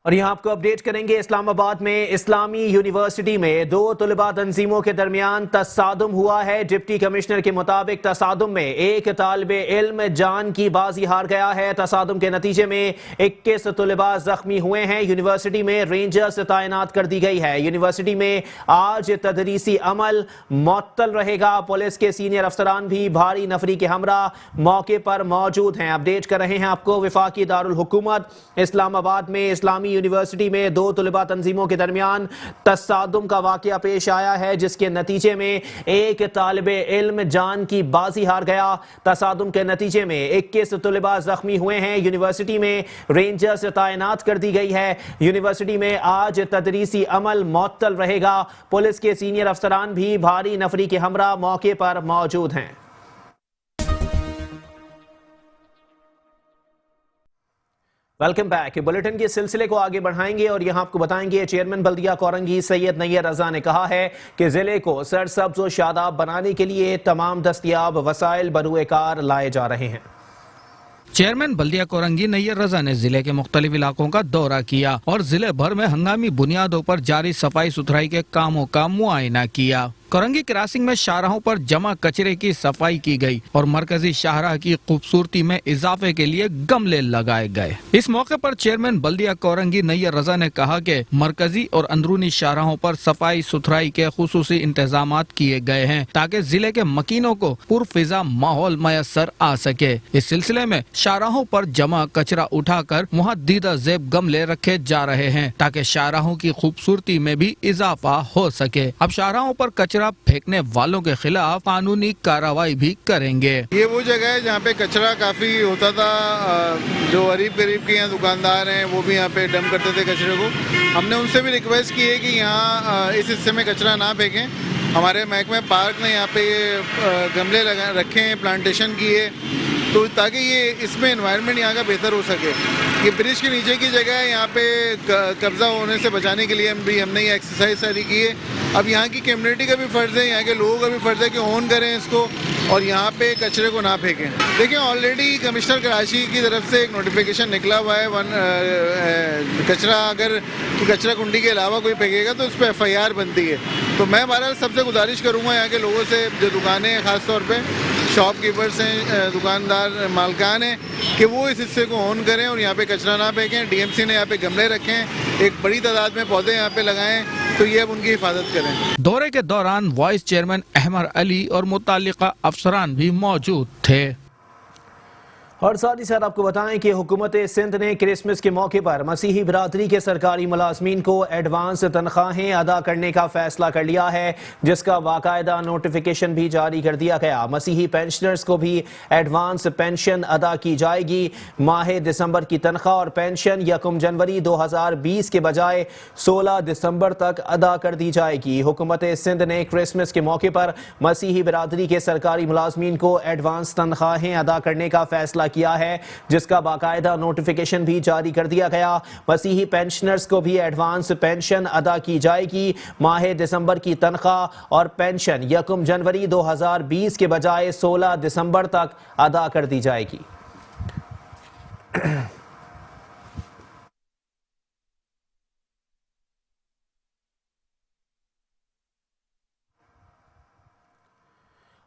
और यहाँ आपको अपडेट करेंगे, इस्लामाबाद में इस्लामी यूनिवर्सिटी में 2 तलबा तंजीमों के दरमियान तसादुम हुआ है। डिप्टी कमिश्नर के मुताबिक तसादुम में एक तालिब इल्म जान की बाजी हार गया है। तसादुम के नतीजे में 21 तलबा जख्मी हुए हैं। यूनिवर्सिटी में रेंजर्स तैनात कर दी गई है। यूनिवर्सिटी में आज तदरीसी अमल मुअत्तल रहेगा। पुलिस के सीनियर अफसरान भी भारी नफरी के हमरा मौके पर मौजूद हैं। अपडेट कर रहे हैं आपको, वफाकी दारुल हुकूमत इस्लामाबाद में इस्लामी यूनिवर्सिटी में 2 तलबा तंजीमों के दरमियान तसादुम का वाकया पेश आया है, जिसके नतीजे में एक तालिबे इल्म जान की बाजी हार गया। तसादुम के नतीजे में 21 तलबा जख्मी हुए हैं। यूनिवर्सिटी में रेंजर्स तैनात कर दी गई है। यूनिवर्सिटी में आज तदरीसी अमल मुअत्तल रहेगा। पुलिस के सीनियर अफसरान भी भारी नफरी के हमरा मौके पर मौजूद हैं। Welcome back. बुलेटिन के सिलसिले को आगे बढ़ाएंगे और यहां आपको बताएंगे, चेयरमैन बल्दिया कोरंगी सैयद नैयर रजा ने कहा है कि जिले को सरसब्ज और शादाब बनाने के लिए तमाम दस्तयाब वसाइल बरूए कार लाए जा रहे हैं। चेयरमैन बल्दिया कोरंगी नैयर रजा ने जिले के मुख्तलिफ इलाकों का दौरा किया और जिले भर में हंगामी बुनियादों पर जारी सफाई सुथराई के कामों का मुआयना किया। कोरंगी क्रॉसिंग में शाहराहों पर जमा कचरे की सफाई की गई और मरकजी शाहराह की खूबसूरती में इजाफे के लिए गमले लगाए गए। इस मौके पर चेयरमैन बल्दिया कोरंगी नैयर रजा ने कहा कि मरकजी और अंदरूनी शाहराहों पर सफाई सुथराई के खुसूसी इंतजामात किए गए हैं ताकि जिले के मकीनों को पुरफिजा माहौल मयसर आ सके। इस सिलसिले में शाहराहों पर जमा कचरा उठाकर वहाँ दीदा जेब गमले रखे जा रहे हैं ताकि शाहराहों की खूबसूरती में भी इजाफा हो सके। अब शाहराहों पर कचरा फेंकने वालों के खिलाफ कानूनी कार्रवाई भी करेंगे। ये वो जगह है जहाँ पे कचरा काफी होता था। जो गरीब के यहाँ दुकानदार हैं वो भी यहाँ पे डंप करते थे कचरे को। हमने उनसे भी रिक्वेस्ट की है कि यहाँ इस हिस्से में कचरा ना फेंकें। हमारे महकमे पार्क ने यहाँ पे गमले लगा रखे हैं, प्लांटेशन की है, तो ताकि ये इसमें एनवायरनमेंट यहाँ का बेहतर हो सके। ये ब्रिज के नीचे की जगह है, यहाँ पे कब्जा होने से बचाने के लिए हमने ये एक्सरसाइज सारी की है। अब यहाँ की कम्युनिटी का भी फ़र्ज़ है, यहाँ के लोगों का भी फ़र्ज़ है कि ऑन करें इसको और यहाँ पे कचरे को ना फेंकें। देखिए, ऑलरेडी कमिश्नर कराची की तरफ से एक नोटिफिकेशन निकला हुआ है। कचरा अगर कचरा कुंडी के अलावा कोई फेंकेगा तो उस पर FIR बनती है। तो मैं बहरहाल सबसे गुजारिश करूँगा यहाँ के लोगों से, जो दुकानें हैं ख़ास तौर पर शॉपकीपर्स हैं, दुकानदार मालकान हैं, कि वो इस हिस्से को ऑन करें और यहाँ पे कचरा ना फेंकें। DMC ने यहाँ पे गमले रखे हैं, एक बड़ी तादाद में पौधे यहाँ पे लगाएं, तो ये अब उनकी हिफाजत करें। दौरे के दौरान वाइस चेयरमैन अहमद अली और मुतालिका अफसरान भी मौजूद थे। और साथ ही साथ आपको बताएं कि हुकूमत सिंध ने क्रिसमस के मौके पर मसीही बिरादरी के सरकारी मुलाजमीन को एडवांस तनख्वाहें अदा करने का फैसला कर लिया है, जिसका बाकायदा नोटिफिकेशन भी जारी कर दिया गया। मसीही पेंशनर्स को भी एडवांस पेंशन अदा की जाएगी। माह दिसंबर की तनख्वाह और पेंशन 1 जनवरी 2020 के बजाय 16 दिसंबर तक अदा कर दी जाएगी। हुकूमत सिंध ने क्रिसमस के मौके पर मसीही बिरादरी के सरकारी मुलाजमीन को एडवांस तनख्वाहें अदा करने का फैसला किया है, जिसका बाकायदा नोटिफिकेशन भी जारी कर दिया गया। मसीही पेंशनर्स को भी एडवांस पेंशन अदा की जाएगी। माह दिसंबर की तनख्वाह और पेंशन 1 जनवरी 2020 के बजाय 16 दिसंबर तक अदा कर दी जाएगी।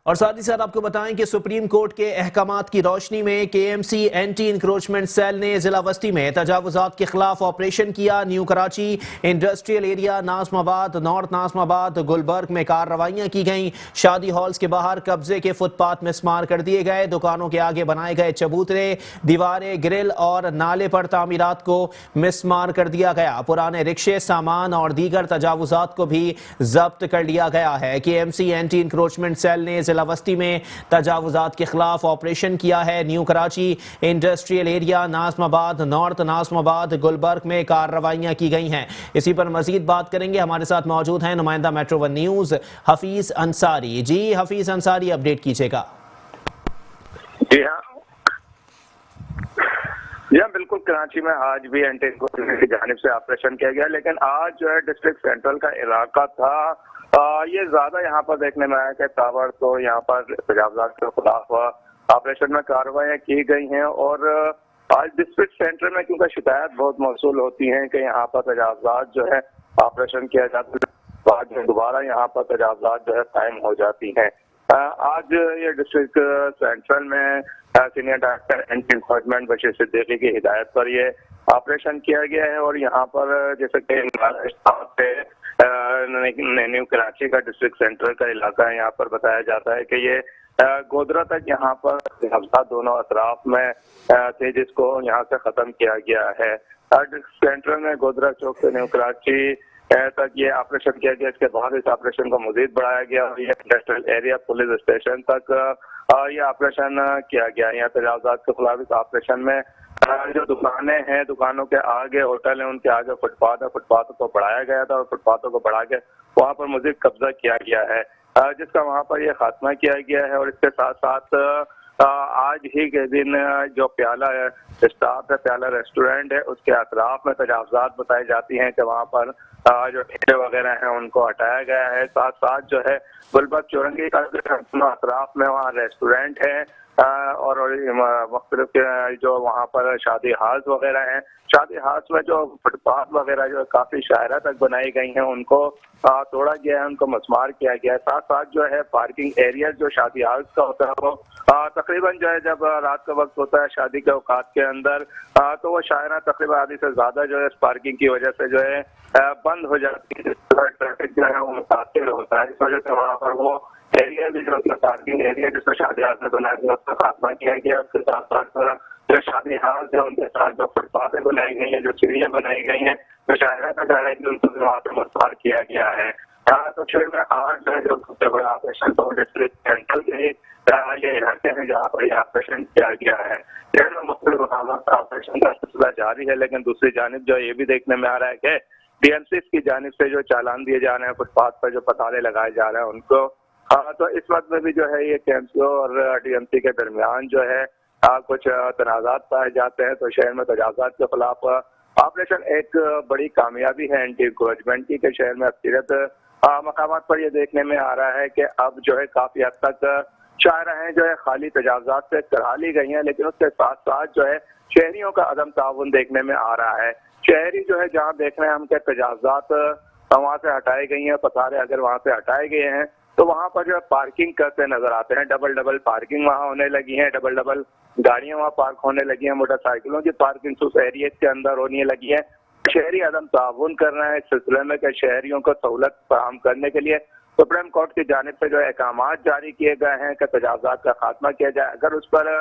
और साथ ही साथ आपको बताएं कि सुप्रीम कोर्ट के अहकामात की रोशनी में KMC एंटी इंक्रोचमेंट सेल ने जिला वस्ती में तजावुजात के खिलाफ ऑपरेशन किया। New Karachi industrial area, Nazimabad, north Nazimabad, Gulberg में कार्रवाइयां की गईं। शादी हॉल्स के बाहर कब्जे के फुटपाथ मिसमार कर दिए गए। दुकानों के आगे बनाए गए चबूतरे, दीवारें, ग्रिल और नाले पर तामीरात को मिसमार कर दिया गया। पुराने रिक्शे, सामान और दीगर तजावुजात को भी जब्त कर लिया गया है। KMC एंटी इंक्रोचमेंट सेल ने जिला वस्ती में तजावुजात के खिलाफ ऑपरेशन किया है। New Karachi industrial area, Nazimabad, north Nazimabad, Gulberg में कार्रवाइयां की गई हैं। इसी पर मजीद बात करेंगे। हमारे साथ मौजूद हैं नुमाइंदा मेट्रो 1 न्यूज़ हफीज अंसारी। जी हफीज अंसारी, अपडेट कीजिएगा। जी हाँ बिल्कुल, कराची में आज भी एंटी इंक्रोचमेंट की जानिब से ऑपरेशन किया गया, लेकिन आज जो है डिस्ट्रिक्ट सेंट्रल का इलाका था, ये ज्यादा यहाँ पर देखने में आया कि टावर तो यहाँ पर तजावुजात के खिलाफ ऑपरेशन में कार्रवाइयाँ की गई हैं और आज डिस्ट्रिक्ट सेंटर में क्योंकि शिकायत बहुत मौसूल होती है कि यहाँ पर तजावजात जो है ऑपरेशन किया जाता है, बाद में दोबारा यहाँ पर तजावजात जो है कायम हो जाती हैं। आज ये डिस्ट्रिक्ट सेंट्रल में senior director anti enforcement Bashir Siddiqui की हिदायत पर ये ऑपरेशन किया गया है और यहाँ पर जैसे कि न्यू कराची का डिस्ट्रिक्ट सेंटर का इलाका है, यहाँ पर बताया जाता है कि ये गोधरा तक यहाँ पर तजावजात दोनों अतराफ में थे जिसको यहाँ से खत्म किया गया है। डिस्ट्रिक्ट सेंटर में गोधरा चौक से न्यू कराची तक ये ऑपरेशन किया गया। इसके बाद इस ऑपरेशन को मजीद बढ़ाया गया और ये इंडस्ट्रियल एरिया पुलिस स्टेशन तक ये ऑपरेशन किया गया। यहाँ तजावजात के खिलाफ इस ऑपरेशन में जो दुकानें हैं, दुकानों के आगे होटल हैं, उनके आगे फुटपाथ है, फुटपाथों को बढ़ाया गया था और फुटपाथों को बढ़ा के वहाँ पर मजीद कब्जा किया गया है, जिसका वहाँ पर ये खात्मा किया गया है। और इसके साथ साथ आज ही के दिन जो प्याला स्टाफ है, प्याला रेस्टोरेंट है, उसके अतराफ में तजावजात बताई जाती हैं कि वहाँ पर जो ठेले वगैरह हैं उनको हटाया गया है। साथ साथ जो है गुलबर्ग चौरंगी का अतराफ में वहाँ रेस्टोरेंट है और मुख्तलिफ जो वहाँ पर शादी हाउस वगैरह हैं, शादी हाउस में जो फुटपाथ वगैरह जो काफी शायरा तक बनाई गई हैं उनको तोड़ा गया है, उनको मस्मार किया गया है। साथ साथ जो है पार्किंग एरिया जो शादी हाउस का होता है वो तकरीबन जो है जब रात का वक्त होता है शादी के औकात के अंदर तो वो शायरा तकरीबन आधी से ज्यादा जो है पार्किंग की वजह से जो है बंद हो जाती है, ट्रैफिक जो है वो मुतासिर होता है। इस वजह से वहाँ पर वो एरिया भी जो पार्किंग एरिया जिसमें शादी हाउस में बनाया गया उसका खात्मा किया गया। उसके साथ साथ जो शादी हाउस है उनके साथ जो फुटपाथें बनाई गई हैं, जो सीढ़ियाँ बनाई गई हैं, जो शायरा तक आ रही थी उनको वहाँ पर मस्मार किया गया है। तो शहर में आज जो है जो सबसे बड़ा ऑपरेशन तो डिस्ट्रिक्ट सेंट्रल के ये इलाके हैं जहाँ पर ये ऑपरेशन किया गया है। शहर में मुख्तलिफ मकामात पर ऑपरेशन का सिलसिला जारी है, लेकिन दूसरी जानिब जो ये भी देखने में आ रहा है कि डीएमसी की जानिब से जो चालान दिए जा रहे हैं, फुटपाथ पर जो पताले लगाए जा रहे हैं उनको, तो इस वक्त में भी जो है ये केएमसीओ और डीएमसी के दरमियान जो है कुछ तनाजात पाए जाते हैं। तो शहर में तजावजात के खिलाफ ऑपरेशन एक बड़ी कामयाबी है एंटी एनक्रोचमेंट की, कि शहर में अक्सरियत मकामात पर यह देखने में आ रहा है कि अब जो है काफी हद तक शायराएं जो है खाली तजावजात से करा ली गई हैं, लेकिन उसके साथ साथ जो है शहरियों का अदम ताउन देखने में आ रहा है। शहरी जो है जहाँ देख रहे हैं हम के तजावजात वहाँ से हटाई गई हैं, पसारे अगर वहाँ से हटाए गए हैं तो वहाँ पर जो है पार्किंग करते नजर आते हैं। डबल डबल पार्किंग वहाँ होने लगी है, डबल डबल गाड़ियाँ वहाँ पार्क होने लगी हैं, मोटरसाइकिलों की पार्किंग उस एरिया के अंदर होने लगी है। शहरी अदम ताउन कर रहे हैं इस सिलसिले में कि शहरियों को सहूलत फराहम करने के लिए सुप्रीम कोर्ट की जानिब से जो अहकामात जारी किए गए हैं कि तजावजात का खात्मा किया जाए। अगर उस पर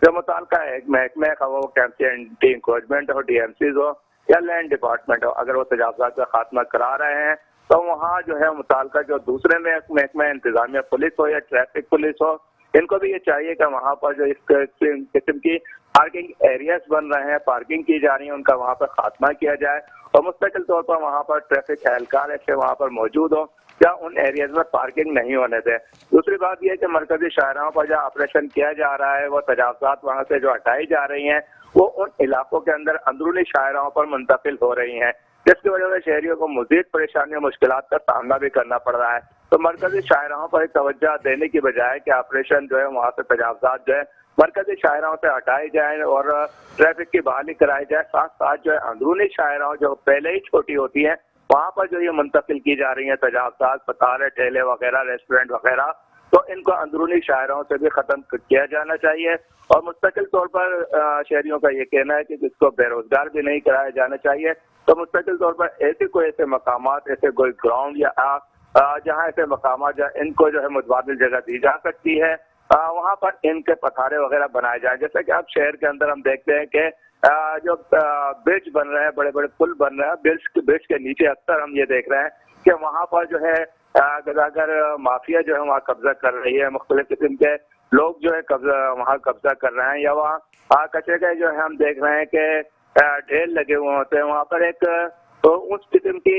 जो मुताल्लिका एक महकमे का वो केएमसी एंटी एनक्रोचमेंट हो, डीएमसीज हो या लैंड डिपार्टमेंट हो, अगर वो तजावजात का खात्मा करा रहे हैं तो वहाँ जो है मुताल्लिका जो दूसरे महकमे इंतजामिया पुलिस हो या ट्रैफिक पुलिस हो, इनको भी ये चाहिए कि वहाँ पर जो इस किस्म की पार्किंग एरियाज बन रहे हैं, पार्किंग की जा रही है, उनका वहाँ पर खात्मा किया जाए और मुस्तकिल तौर पर वहाँ पर ट्रैफिक एहलकार ऐसे वहाँ पर मौजूद हो या उन एरियाज में पार्किंग नहीं होने दें। दूसरी बात यह है कि मरकजी शाहराहों पर जो ऑपरेशन किया जा रहा है वो तजावजात वहाँ से जो हटाई जा रही हैं वो उन इलाकों के अंदर अंदरूनी शाहराहों पर मुंतकिल हो रही हैं, जिसकी वजह से शहरियों को मजीद परेशानी और मुश्किलात का सामना भी करना पड़ रहा है। तो मरकजी शाहराहों पर तवज्जो देने की बजाय कि ऑपरेशन जो है वहाँ से तजावजात जो है मरकजी शाहराहों से हटाई जाए और ट्रैफिक की बहाली कराई जाए। साथ साथ जो है अंदरूनी शाहराहों जो पहले ही छोटी होती है वहाँ पर जो ये मुंतकिल की जा रही है तजावजात, पताले, ठेले वगैरह, रेस्टोरेंट वगैरह, तो इनको अंदरूनी शाहराहों से भी खत्म किया जाना चाहिए। और मुस्तकिल तौर पर शहरियों का ये कहना है कि जिसको बेरोजगार भी नहीं कराया जाना चाहिए, तो मुस्तकिल तौर पर ऐसे मकामात, ऐसे कोई ग्राउंड या जहाँ ऐसे मकामात इनको जो है मुतबादिल जगह दी जा सकती है, वहाँ पर इनके पथारे वगैरह बनाए जाए। जैसे कि अब शहर के अंदर हम देखते हैं कि जो ब्रिज बन रहे हैं, बड़े बड़े पुल बन रहे हैं, ब्रिज के नीचे अक्सर हम ये देख रहे हैं कि वहाँ पर जो है गदागर माफिया जो है वहाँ कब्जा कर रही है, मुख्तलिफ किस्म के लोग जो है वहाँ कब्जा कर रहे हैं, या वहाँ कचरे के जो है हम देख रहे हैं कि ढेर लगे हुए होते हैं वहाँ पर। एक तो उस किस्म की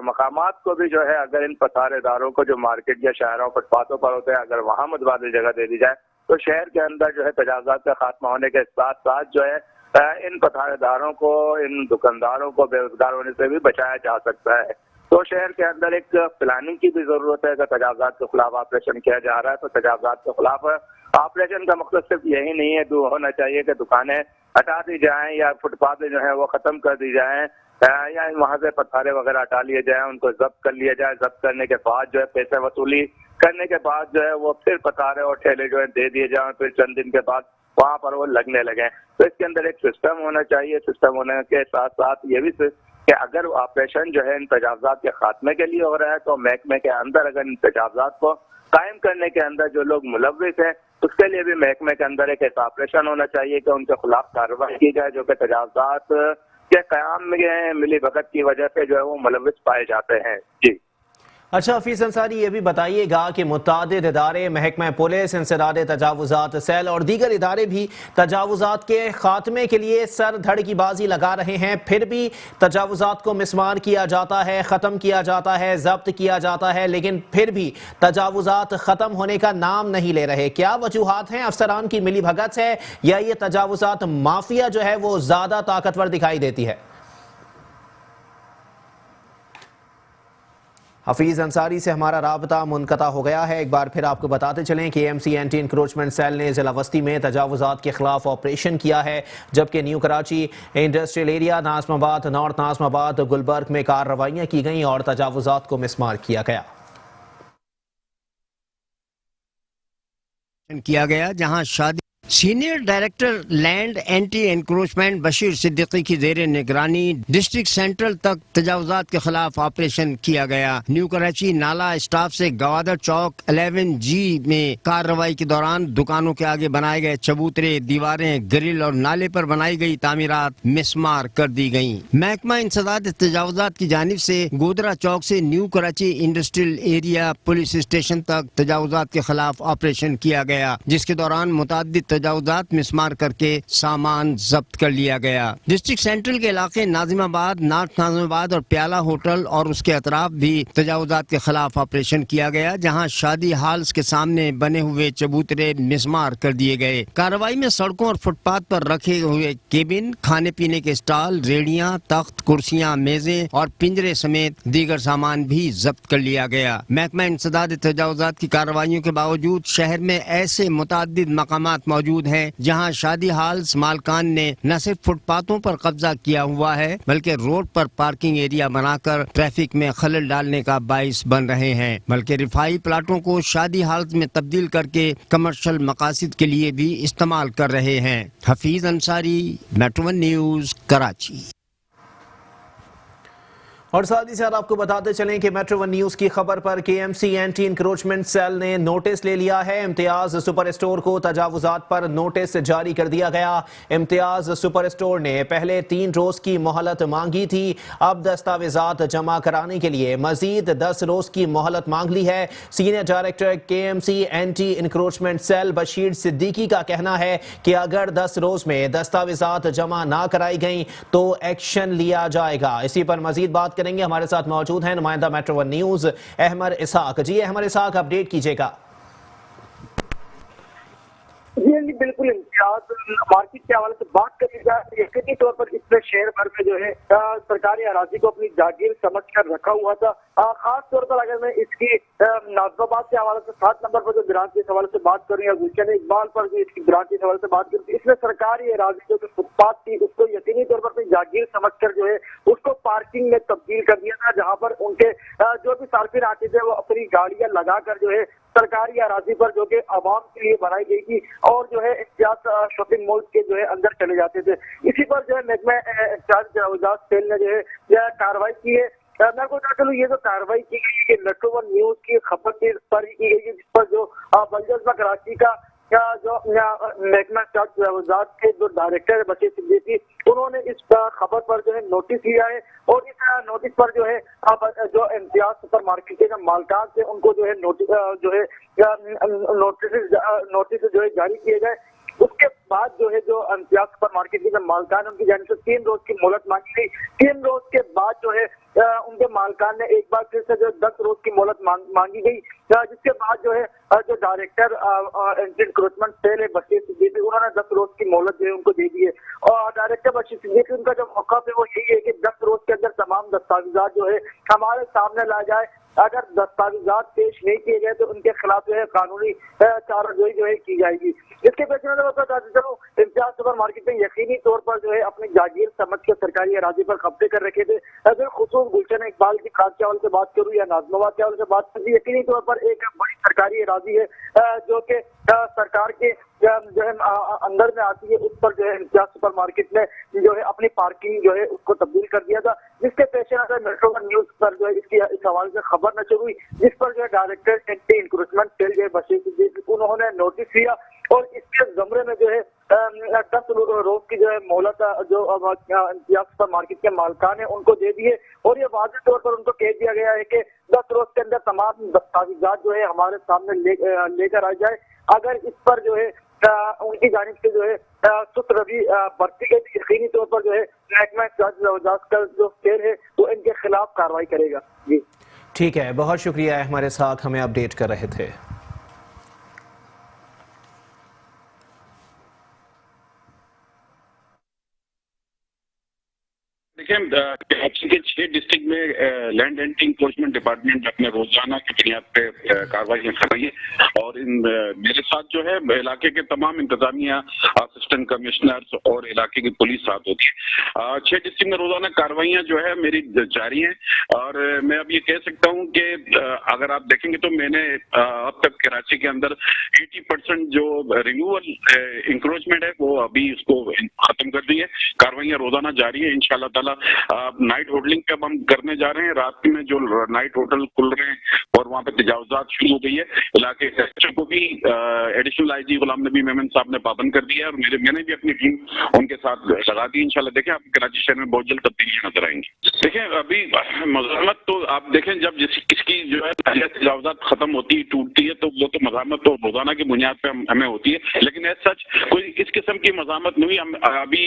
मकामात को भी जो है अगर इन पसारेदारों को जो मार्केट या शहरों फुटपाथों पर होते हैं अगर वहाँ मुतबादिल जगह दे दी जाए तो शहर के अंदर जो है तजावजात का खात्मा होने के साथ साथ जो है इन पसारेदारों को, इन दुकानदारों को बेरोजगार होने से भी बचाया जा सकता है। तो शहर के अंदर एक प्लानिंग की भी जरूरत है। अगर तजावजात के खिलाफ ऑपरेशन किया जा रहा है तो तजावजात के खिलाफ ऑपरेशन का मकसद सिर्फ यही नहीं है होना चाहिए कि दुकानें हटा दी जाएं या फुटपाथ जो है वो खत्म कर दी जाएं या वहां से पत्थरे वगैरह हटा लिए जाएं, उनको जब्त कर लिया जाए। जब्त करने के बाद जो है पैसे वसूली करने के बाद जो है वो फिर पत्थरे और ठेले जो है दे दिए जाएं, फिर चंद दिन के बाद वहां पर वो लगने लगे। तो इसके अंदर एक सिस्टम होना चाहिए। सिस्टम होने के साथ साथ ये भी कि अगर ऑपरेशन जो है इन तजावजात के खात्मे के लिए हो रहा है तो महकमे के अंदर अगर इन तजावजात को कायम करने के अंदर जो लोग मुलव्विस हैं उसके लिए भी महकमे के अंदर एक ऐसा ऑपरेशन होना चाहिए कि उनके खिलाफ कार्रवाई की जाए जो कि तजावजात के कयाम में मिली भगत की वजह से जो है वो मुलव्विस पाए जाते हैं। जी अच्छा हफीज अंसारी, ये भी बताइएगा कि मुतादिद इदारे महकमा पुलिस, इंसदाद तजावुजात सेल और दीगर इदारे भी तजावुजात के खात्मे के लिए सर धड़ की बाजी लगा रहे हैं, फिर भी तजावुजात को मिसमार किया जाता है, ख़त्म किया जाता है, जब्त किया जाता है, लेकिन फिर भी तजावुजात ख़त्म होने का नाम नहीं ले रहे। क्या वजूहात हैं? अफसरान की मिली भगत है या ये तजावुजात माफिया जो है वो ज़्यादा ताकतवर दिखाई देती है? हफीज अंसारी से हमारा राबता मुनक़ता हो गया है। एक बार फिर आपको बताते चलें कि KMC एंटी इंक्रोचमेंट सेल ने ज़िला वस्ती में तजावुजात के खिलाफ ऑपरेशन किया है, जबकि new Karachi industrial area, Nazimabad, north Nazimabad, Gulberg में कार्रवाइयाँ की गईं और तजावुजात को मिसमार किया गया जहां शादी senior director land anti encroachment Bashir Siddiqui की जेर निगरानी डिस्ट्रिक्ट सेंट्रल तक तजावुजात के खिलाफ ऑपरेशन किया गया। न्यू कराची नाला स्टाफ से गवादर चौक 11G में कार्रवाई के दौरान दुकानों के आगे बनाए गए चबूतरे, दीवारें, ग्रिल और नाले पर बनाई गई तामीरात मिसमार कर दी गयी। महकमा इंसदाद तजावुजात की जानिब से गोदरा चौक से new Karachi industrial area police station तक तजावुजात के खिलाफ ऑपरेशन किया गया, जिसके दौरान मुताद्दिद तजावुजात मिसमार करके सामान जब्त कर लिया गया। डिस्ट्रिक्ट सेंट्रल के इलाके नाज़िमाबाद, नॉर्थ नाज़िमाबाद और प्याला होटल और उसके अतराफ भी तजावुजात के खिलाफ ऑपरेशन किया गया, जहां शादी हॉल्स के सामने बने हुए चबूतरे मिसमार कर दिए गए। कार्रवाई में सड़कों और फुटपाथ पर रखे हुए केबिन, खाने पीने के स्टॉल, रेडियां, तख्त, कुर्सियां, मेजें और पिंजरे समेत दीगर सामान भी जब्त कर लिया गया। महकमा इंसदाद तजावुजात की कार्रवाइयों के बावजूद शहर में ऐसे मुताद्दिद मकामात मौजूद हैं जहां शादी हॉल्स मालकान ने न सिर्फ फुटपाथों पर कब्जा किया हुआ है बल्कि रोड पर पार्किंग एरिया बनाकर ट्रैफिक में खलल डालने का बाइस बन रहे हैं, बल्कि रिफाई प्लाटों को शादी हॉल्स में तब्दील करके कमर्शियल मकासद के लिए भी इस्तेमाल कर रहे हैं। Hafeez Ansari, metro 1 news, Karachi. और साथ ही साथ आपको बताते चलें कि मेट्रो 1 न्यूज की खबर पर KMC एंटी इंक्रोचमेंट सेल ने नोटिस ले लिया है। इम्तियाज सुपर स्टोर को तजावुजात पर नोटिस जारी कर दिया गया। इम्तियाज सुपर स्टोर ने पहले 3 रोज की मोहलत मांगी थी, अब दस्तावेजात जमा कराने के लिए मजीद 10 रोज की मोहलत मांग ली है। Senior director KMC anti encroachment cell Bashir Siddiqui का कहना है कि अगर 10 रोज में दस्तावेजात जमा ना कराई गई तो एक्शन लिया जाएगा। इसी पर मजीद बात करेंगे। हमारे साथ मौजूद हैं नुमाइंदा मेट्रो 1 न्यूज अहमद इसहाक। जी अहमद इसहाक, अपडेट कीजिएगा। जी बिल्कुल, इम्तियाज मार्केट के हवाले से बात करी जाए यकीनी तौर पर इसमें शहर भर में जो है सरकारी अराजी को अपनी जागीर समझ कर रखा हुआ था। खास तौर पर अगर मैं इसकी नाज़िमाबाद के हवाले से 7 नंबर पर जो ब्रांच के हवाले से बात करूँ या गुलशन इकबाल पर जो इसकी ब्रांच के हवाले से बात करूँ, इसमें सरकारी अराजी जो फुटपाथ थी उसको यकीनी तौर पर अपनी जागीर समझ कर जो है उसको पार्किंग में तब्दील कर दिया था, जहाँ पर उनके जो भी सार्फिन आते थे वो अपनी गाड़ियां लगाकर जो है सरकारी अराजी पर जो कि आवाम के लिए बनाई गई थी और जो है इम्तियाज शॉपिंग मॉल के जो है अंदर चले जाते थे। इसी पर जो है महकमा इंचार्ज तजावुजात सेल ने जो है कार्रवाई की है। मैं आपको बता चलूं, ये जो कार्रवाई की गई है मेट्रो 1 न्यूज की खबर पर की गई है, जिस पर जो बंजरसबा कराची का जो महकमा तजावुजात के जो डायरेक्टर है बशीर सिद्दीकी, उन्होंने इस खबर पर जो है नोटिस लिया है और इस नोटिस पर जो है जो इम्तियाज सुपर मार्केट के मालकान से उनको जो है नोटिस जो है जारी किए गए। उसके बाद जो है जो इम्तियाज सुपर मार्केट के मालकान उनकी जानिब से 3 रोज की मोहलत मांगी गई। 3 रोज के बाद जो है उनके मालकान ने एक बार फिर से जो 10 रोज की मोहलत मांगी गई, जिसके बाद जो है जो डायरेक्टर एंटी इंक्रोचमेंट सेल है बशीर सिद्दीकी, उन्होंने 10 रोज की मोहलत जो है उनको दे दी है। और डायरेक्टर बशीर सिद्दीकी उनका जो मौक़िफ़ है वो यही है कि 10 रोज के अंदर तमाम दस्तावेजात जो है हमारे सामने ला जाए। अगर दस्तावेजात पेश नहीं किए गए तो उनके खिलाफ जो है कानूनी कार्रवाई जो है की जाएगी। इसके पेश नजर बताते चलो, इम्तियाज सुपर मार्केट में यकीनी तौर पर जो है अपनी जागीर समझ के सरकारी अराजी पर कब्जे कर रखे थे। अगर खुसूस गुलशन इकबाल की खाद चावल से बात करूँ या नाजमाबाद चावल से बात करूँ, यकीनी तौर पर एक बड़ी सरकारी अराजी है जो कि सरकार के जो है अंदर में आती है, उस पर जो है इम्तियाज सुपर मार्केट ने जो है अपनी पार्किंग जो है उसको तब्दील कर दिया था, जिसके पेश नजर मेट्रो वन न्यूज पर जो है इस हवाले से खबर नशर हुई, जिस पर जो है डायरेक्टर एंटी इंक्रोचमेंट सेल जो है बशीर सिद्दीकी उन्होंने नोटिस लिया और इसके जमरे में जो है 10 रोज की जो है मोहलत जो इम्तियाज सुपर मार्केट के मालकान है उनको दे दी है। और ये वाज़ेह तौर पर उनको कह दिया गया है कि 10 रोज के अंदर तमाम दस्तावेजात जो है हमारे सामने लेकर आ जाए। अगर इस पर जो है उनकी जानिब से जो है सुस्त रवि बरती गई, यकीनी तौर पर जो है महकमा का जो सेल है वो इनके खिलाफ कार्रवाई करेगा। जी ठीक है, बहुत शुक्रिया हमारे साथ हमें अपडेट कर रहे थे। देखिए, कराची के 6 डिस्ट्रिक्ट में लैंड एंटी इंफोर्समेंट डिपार्टमेंट अपने रोजाना की बुनियाद पे कार्रवाई कर रही है और मेरे साथ जो है इलाके के तमाम इंतजामिया, असिस्टेंट कमिश्नर्स और इलाके की पुलिस साथ होती है। 6 डिस्ट्रिक्ट में रोजाना कार्रवाइयां जो है मेरी जारी हैं और मैं अब ये कह सकता हूँ कि अगर आप देखेंगे तो मैंने अब तक कराची के अंदर 80% जो रिन्यूअल इंक्रोचमेंट है वो अभी उसको खत्म कर दी है। कार्रवाइयां रोजाना जारी है इंशाल्लाह ताला। नाइट होटलिंग पे हम करने जा रहे हैं, रात में जो नाइट होटल खुल रहे हैं और वहाँ पे तजावुजात शुरू हो गई है। इलाके को भी एडिशनल आईजी गुलाम नबी मेमन साहब ने पाबंद कर दिया है और मैंने भी अपनी टीम उनके साथ लगा दी। इंशाल्लाह देखें आप कराची शहर में बहुत जल्द तब्दीलियां नजर आएंगी। देखें अभी मज़ामत तो आप देखें जब किसकी जो है तजावुजात खत्म होती है, टूटती है, तो वो तो मज़ामत तो रोजाना की बुनियाद पे हमें होती है, लेकिन एज सच कोई इस किस्म की मज़ामत नहीं। हम अभी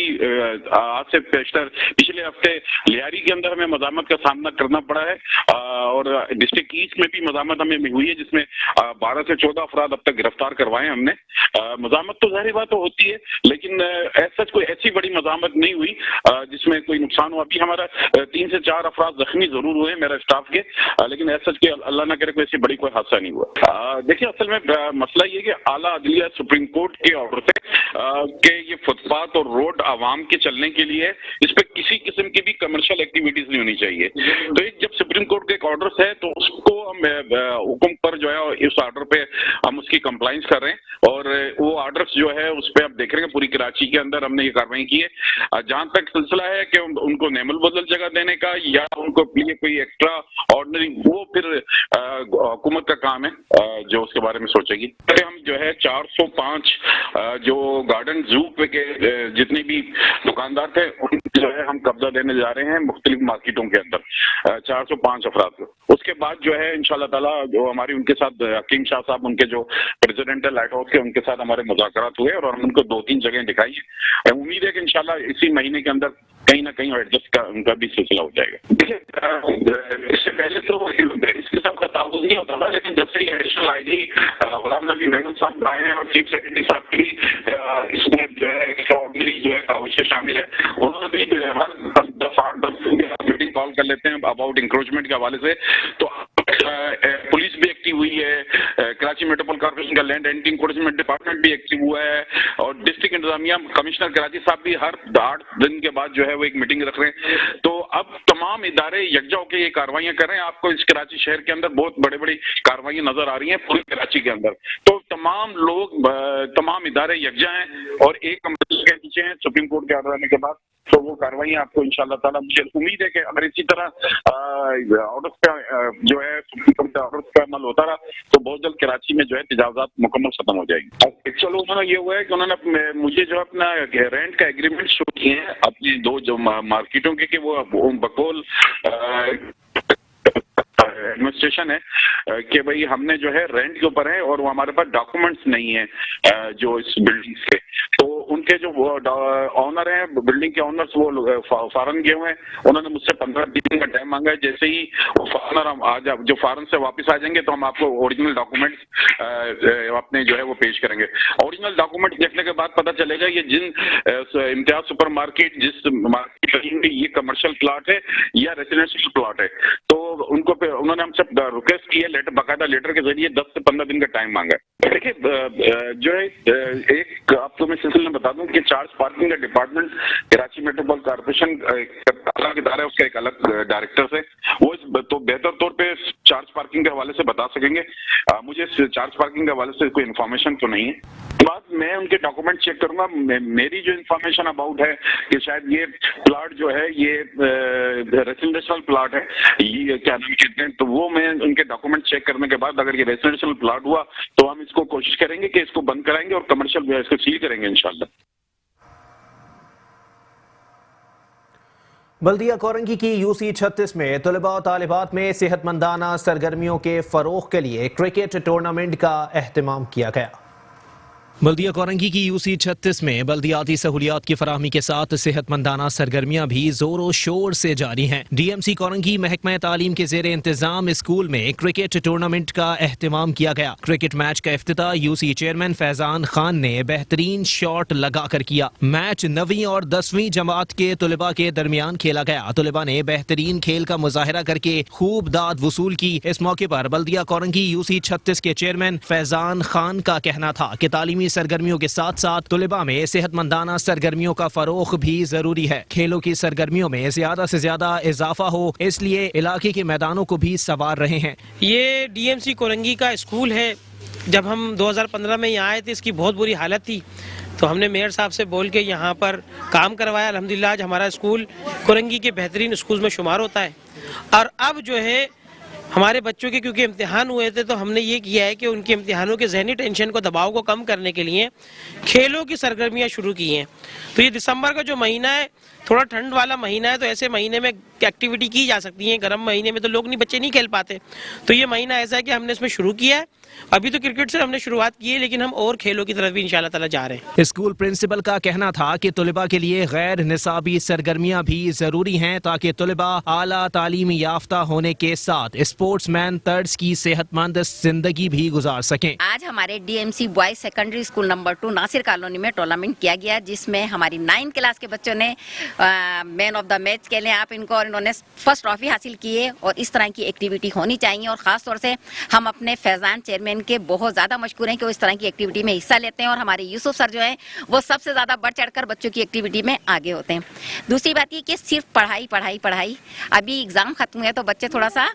आज से पेशतर पिछले हफ्ते लियारी के अंदर हमें मज़ामत का सामना करना पड़ा है और डिस्ट्रिक्ट ईस्ट में भी मज़ामत हमें हुई है जिसमें 12 से 14 अफराद अब तक गिरफ्तार करवाए हमने। मज़ामत तो जाहिर बात तो होती है, लेकिन ऐसा कोई ऐसी बड़ी मज़ामत नहीं हुई जिसमें कोई नुकसान हुआ। अभी हमारा 3 से 4 अफराद जख्मी जरूर हुए मेरा स्टाफ के, लेकिन ऐसा कि अल्लाह ना करे कोई ऐसी बड़ी कोई हादसा नहीं हुआ। देखिए असल में मसला ये कि आला अदलिया सुप्रीम कोर्ट के ऑर्डर से कि ये फुटपाथ और रोड आवाम के चलने के लिए, इस पर किसी किस्म की भी कमर्शियल एक्टिविटीज नहीं होनी चाहिए। तो एक जब सुप्रीम कोर्ट के एक ऑर्डर है तो उसको हम हुक्म पर जो है इस ऑर्डर पे हम उसकी कंप्लाइंस कर रहे हैं और वो ऑर्डर्स जो है उस पर आप देख रहे हैं पूरी कराची के अंदर हमने ये कार्रवाई की है। जहां तक सिलसिला है कि उनको नेमल बदल जगह देने का या उनको लिए कोई एक्स्ट्रा ऑर्डनरी, वो फिर हुकूमत का काम है जो उसके बारे में सोचेगी। हम जो है 405 जो गार्डन जू पे के जितने भी दुकानदार थे उन जो है हम कब्जा देने जा रहे हैं मुख्तलिफ मार्केटों के अंदर 405 अफराद को। उसके बाद जो है इंशाल्लाह ताला जो हमारी उनके साथ हकीम शाह साहब उनके जो प्रेसिडेंट है लाइट हाउस के, उनके साथ हमारे मुज़ाकरात हुए और हम उनको 2-3 जगह दिखाई है। उम्मीद है कि इंशाल्लाह इसी महीने के अंदर कहीं ना कहीं एडजस्ट का उनका भी सिलसिला हो जाएगा। देखिए इससे पहले तो इसके साथ का ताल्लुक नहीं होता था, लेकिन जब से एडिशनल आईजी गुलाम नबी मेमन साहब आए हैं और चीफ सेक्रेटरी साहब की इसमें जो है एक्स्ट्राऑर्डिनरी जो है काविशें शामिल है, उन्होंने भी जो है हर दफा मीटिंग कॉल कर लेते हैं अबाउट इंक्रोचमेंट के हवाले से। तो पुलिस भी एक्टिव हुई है, कराची मेट्रोपॉलिटन कॉर्पोरेशन का लैंड एंटी इंक्रोचमेंट डिपार्टमेंट भी एक्टिव हुआ है और डिस्ट्रिक्ट इंतजामिया कमिश्नर कराची साहब भी हर 8 दिन के बाद जो है वो एक मीटिंग रख रहे हैं। तो अब तमाम इदारे यकजा होकर ये कार्रवाइयां कर रहे हैं। आपको इस कराची शहर के अंदर बहुत बड़ी बड़ी कार्रवाइयां नजर आ रही हैं पूरी कराची के अंदर। तो तमाम लोग तमाम इदारे यकजा हैं और एक अमल के नीचे हैं सुप्रीम कोर्ट के ऑर्डर आने के बाद। तो वो कार्रवाइयां आपको इंशाल्लाह ताला, मुझे उम्मीद है कि अगर इसी तरह ऑर्डर का जो है सुप्रीम कोर्ट का ऑर्डर का अमल होता रहा तो बहुत जल्द कराची में जो है तजावुजात मुकम्मल खत्म हो जाएगी। चलो उन्होंने ये हुआ है कि उन्होंने मुझे जो अपना रेंट का एग्रीमेंट शो किए हैं अपनी 2 जो मार्केटों के कि वो बकौल एडमिनिस्ट्रेशन है कि भाई हमने जो है रेंट के ऊपर है और वो हमारे पास डॉक्यूमेंट्स नहीं है जो इस बिल्डिंग्स के। तो उनके जो ऑनर हैं, बिल्डिंग के ऑनर्स, वो फॉरन गए हुए हैं। उन्होंने मुझसे 15 दिन का टाइम मांगा है। जैसे ही वो फॉरनर जो फॉरन से वापस आ जाएंगे तो हम आपको ओरिजिनल डॉक्यूमेंट्स अपने जो है वो पेश करेंगे। ओरिजिनल डॉक्यूमेंट देखने के बाद पता चलेगा ये जिन इम्तियाज सुपर मार्केट जिस मार्केट ये कमर्शियल प्लॉट है या रेजिडेंशियल प्लॉट है। तो उन्होंने हमसे रिक्वेस्ट की है, लेटर बाकायदा लेटर के जरिए 10 से 15 दिन का टाइम मांगा है। देखिए जो है एक आपको मैं सिलसिले में बता दूं कि चार्ज पार्किंग का डिपार्टमेंट कराची मेट्रोपॉलिटन कॉर्पोरेशन अलग इदारा है, उसका एक अलग डायरेक्टर है। वो तो बेहतर तौर पे चार्ज पार्किंग के हवाले से बता सकेंगे। मुझे चार्ज पार्किंग के हवाले से कोई इन्फॉर्मेशन तो नहीं है। बाद मैं उनके डॉक्यूमेंट चेक करूंगा। मेरी जो इन्फॉर्मेशन अबाउट है कि शायद ये प्लॉट जो है ये रेजिडेंशियल प्लॉट है, ये क्या नाम कहते हैं, तो वो मैं उनके डॉक्यूमेंट चेक करने के बाद अगर ये रेजिडेंशियल प्लॉट हुआ तो हम इसको कोशिश करेंगे कि इसको बंद कराएंगे और कमर्शियल इसको सील करेंगे इंशाल्लाह। बल्दिया कोरंगी की यूसी 36 में तलबा और तालिबात में सेहतमंदाना सरगर्मियों के फरोग के लिए क्रिकेट टूर्नामेंट का एहतमाम किया गया। बल्दिया कोरंगी की यूसी 36 में बल्दियाती सहूलियात की फराहमी के साथ सेहतमंदाना सरगर्मियां भी जोरों शोर से जारी हैं। डीएमसी कोरंगी महकमा तालीम के जेर इंतजाम स्कूल में क्रिकेट टूर्नामेंट का एहतमाम किया गया। क्रिकेट मैच का इफ्तिताह यूसी चेयरमैन फैजान खान ने बेहतरीन शॉट लगाकर किया। मैच 9वीं और 10वीं जमात के तलबा के दरमियान खेला गया। तलबा ने बेहतरीन खेल का मुजाहरा करके खूब दाद वसूल की। इस मौके पर बल्दिया कोरंगी यूसी 36 के चेयरमैन फैजान खान का कहना था कि तालीमी सरगर्मियों के साथ साथ तलबा में सेहतमंदाना सरगर्मियों का फरोग भी जरूरी है। खेलों की सरगर्मियों में ज्यादा से ज्यादा इजाफा हो, इसलिए इलाके के मैदानों को भी संवार रहे हैं। ये डीएमसी कोरंगी का स्कूल है। जब हम 2015 में यहाँ आए थे इसकी बहुत बुरी हालत थी, तो हमने मेयर साहब से बोल के यहाँ पर काम करवाया। अल्हम्दुलिल्लाह आज हमारा स्कूल कोरंगी के बेहतरीन स्कूल में शुमार होता है। और अब जो है हमारे बच्चों के क्योंकि इम्तिहान हुए थे तो हमने ये किया है कि उनके इम्तिहानों के जहनी टेंशन को, दबाव को कम करने के लिए खेलों की सरगर्मियां शुरू की हैं। तो ये दिसंबर का जो महीना है थोड़ा ठंड वाला महीना है, तो ऐसे महीने में एक्टिविटी की जा सकती है। गर्म महीने में तो लोग नहीं, बच्चे नहीं खेल पाते। तो ये महीना ऐसा है कि हमने इसमें शुरू किया है। अभी तो क्रिकेट से हमने शुरुआत की है, लेकिन हम और खेलों की तरफ भी इंशाल्लाह ताला जा रहे हैं। स्कूल प्रिंसिपल का कहना था कि तलबा के लिए गैर निसाबी सरगर्मियां भी जरूरी हैं ताकि तलबा आला तालीम याफ्ता होने के साथ स्पोर्ट्समैन तर्ज की सेहतमंद जिंदगी भी गुजार सकें। आज हमारे DMC boys secondary school number 2 Nasir colony में टूर्नामेंट किया गया, जिसमें हमारी 9th क्लास के बच्चों ने मैन ऑफ द मैच के लिए आप इनको, और इन्होंने फर्स्ट ट्रॉफी हासिल की है। और इस तरह की एक्टिविटी होनी चाहिए। और खास तौर से हम अपने फैजान चेयरमैन के बहुत ज्यादा मशकूर हैं कि वो इस तरह की एक्टिविटी में हिस्सा लेते हैं। और हमारे यूसुफ सर जो है वो सबसे ज्यादा बढ़ चढ़कर बच्चों की एक्टिविटी में आगे होते हैं। दूसरी बात ये कि सिर्फ पढ़ाई पढ़ाई पढ़ाई, अभी एग्जाम खत्म हुए तो बच्चे थोड़ा सा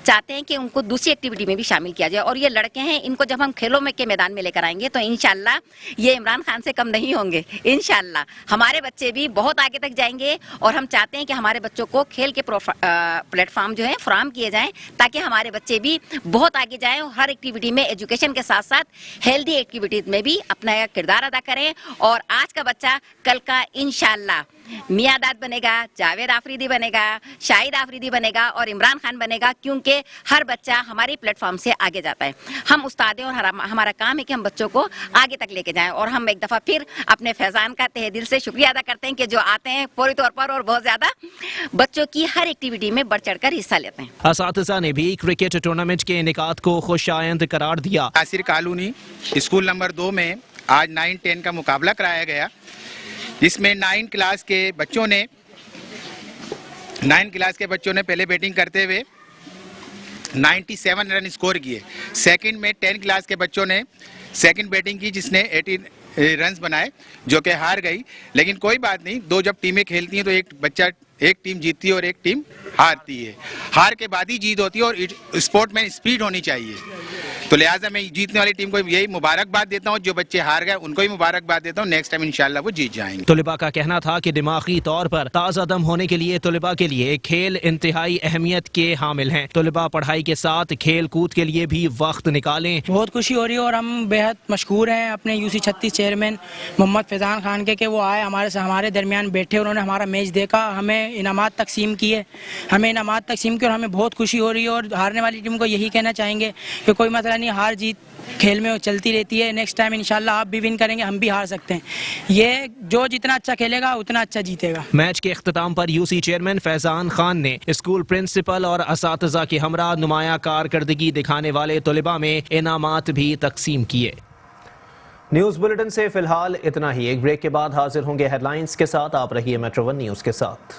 चाहते हैं कि उनको दूसरी एक्टिविटी में भी शामिल किया जाए। और ये लड़के हैं, इनको जब हम खेलों में के मैदान में लेकर आएंगे तो इंशाल्लाह ये इमरान खान से कम नहीं होंगे। इंशाल्लाह हमारे बच्चे भी बहुत आगे तक जाएंगे। और हम चाहते हैं कि हमारे बच्चों को खेल के प्लेटफॉर्म जो है फराहम किए जाएं, ताकि हमारे बच्चे भी बहुत आगे जाएं और हर एक्टिविटी में, एजुकेशन के साथ साथ हेल्दी एक्टिविटीज में भी अपना किरदार अदा करें। और आज का बच्चा कल का इंशाल्लाह मियादाद बनेगा, जावेद आफरीदी बनेगा, शाहिद आफरीदी बनेगा और इमरान खान बनेगा, क्योंकि हर बच्चा हमारे प्लेटफॉर्म से आगे जाता है। हम उस्ताद हैं और हमारा काम है कि हम बच्चों को आगे तक लेके जाएं। और हम एक दफ़ा फिर अपने फैजान का तहे दिल से शुक्रिया अदा करते हैं कि जो आते हैं पूरी तौर पर और बहुत ज़्यादा बच्चों की हर एक्टिविटी में बढ़ चढ़ कर हिस्सा लेते हैं। असातिज़ा ने भी क्रिकेट टूर्नामेंट के इनेकाद को खुशायंद करार दिया। नासिर कॉलोनी स्कूल नंबर 2 में आज 9-10 का मुकाबला कराया गया, जिसमें 9th क्लास के बच्चों ने पहले बैटिंग करते हुए 97 रन स्कोर किए। सेकंड में 10th क्लास के बच्चों ने सेकंड बैटिंग की, जिसने 18 रन्स बनाए, जो कि हार गई। लेकिन कोई बात नहीं, दो जब टीमें खेलती हैं तो एक टीम जीतती है और एक टीम हारती है। हार के बाद ही जीत होती है और स्पोर्ट में स्पीड होनी चाहिए। तो लिहाजा मैं जीतने वाली टीम को यही मुबारकबाद देता हूँ, जो बच्चे हार गए उनको ही मुबारकबाद देता हूँ। नेक्स्ट टाइम इंशाल्लाह वो जीत जाएंगे। तलबा का कहना था कि दिमागी तौर पर ताज़ा दम होने के लिए तलबा के लिए खेल इंतहाई अहमियत के हामिल हैं। तलबा पढ़ाई के साथ खेल कूद के लिए भी वक्त निकालें। बहुत खुशी हो रही है और हम बेहद मशकूर हैं अपने यूसी 36 चेयरमैन मोहम्मद फैजान खान के, वो आए हमारे दरमियान बैठे, उन्होंने हमारा मैच देखा, हमें इनामात तकसीम किए। हमें इनामात तकसीम किए और हमें बहुत खुशी हो रही है। और हारने वाली टीम को यही कहना चाहेंगे कि कोई मसला नहीं, हार जीत खेल में चलती रहती है। नेक्स्ट टाइम इंशाल्लाह आप भी विन करेंगे, हम भी हार सकते हैं। ये जो जितना अच्छा खेलेगा उतना अच्छा जीतेगा। मैच के इख्तिताम पर यूसी चेयरमैन फैजान खान ने स्कूल प्रिंसिपल और असातिज़ा के हमरा नुमाया कारकर्दगी दिखाने वाले तलिबा में इनामात भी तकसीम किए। न्यूज़ बुलेटिन से फिलहाल इतना ही। एक ब्रेक के बाद हाजिर होंगे हेडलाइंस के साथ। आप रहिए मेट्रो वन न्यूज़ के साथ।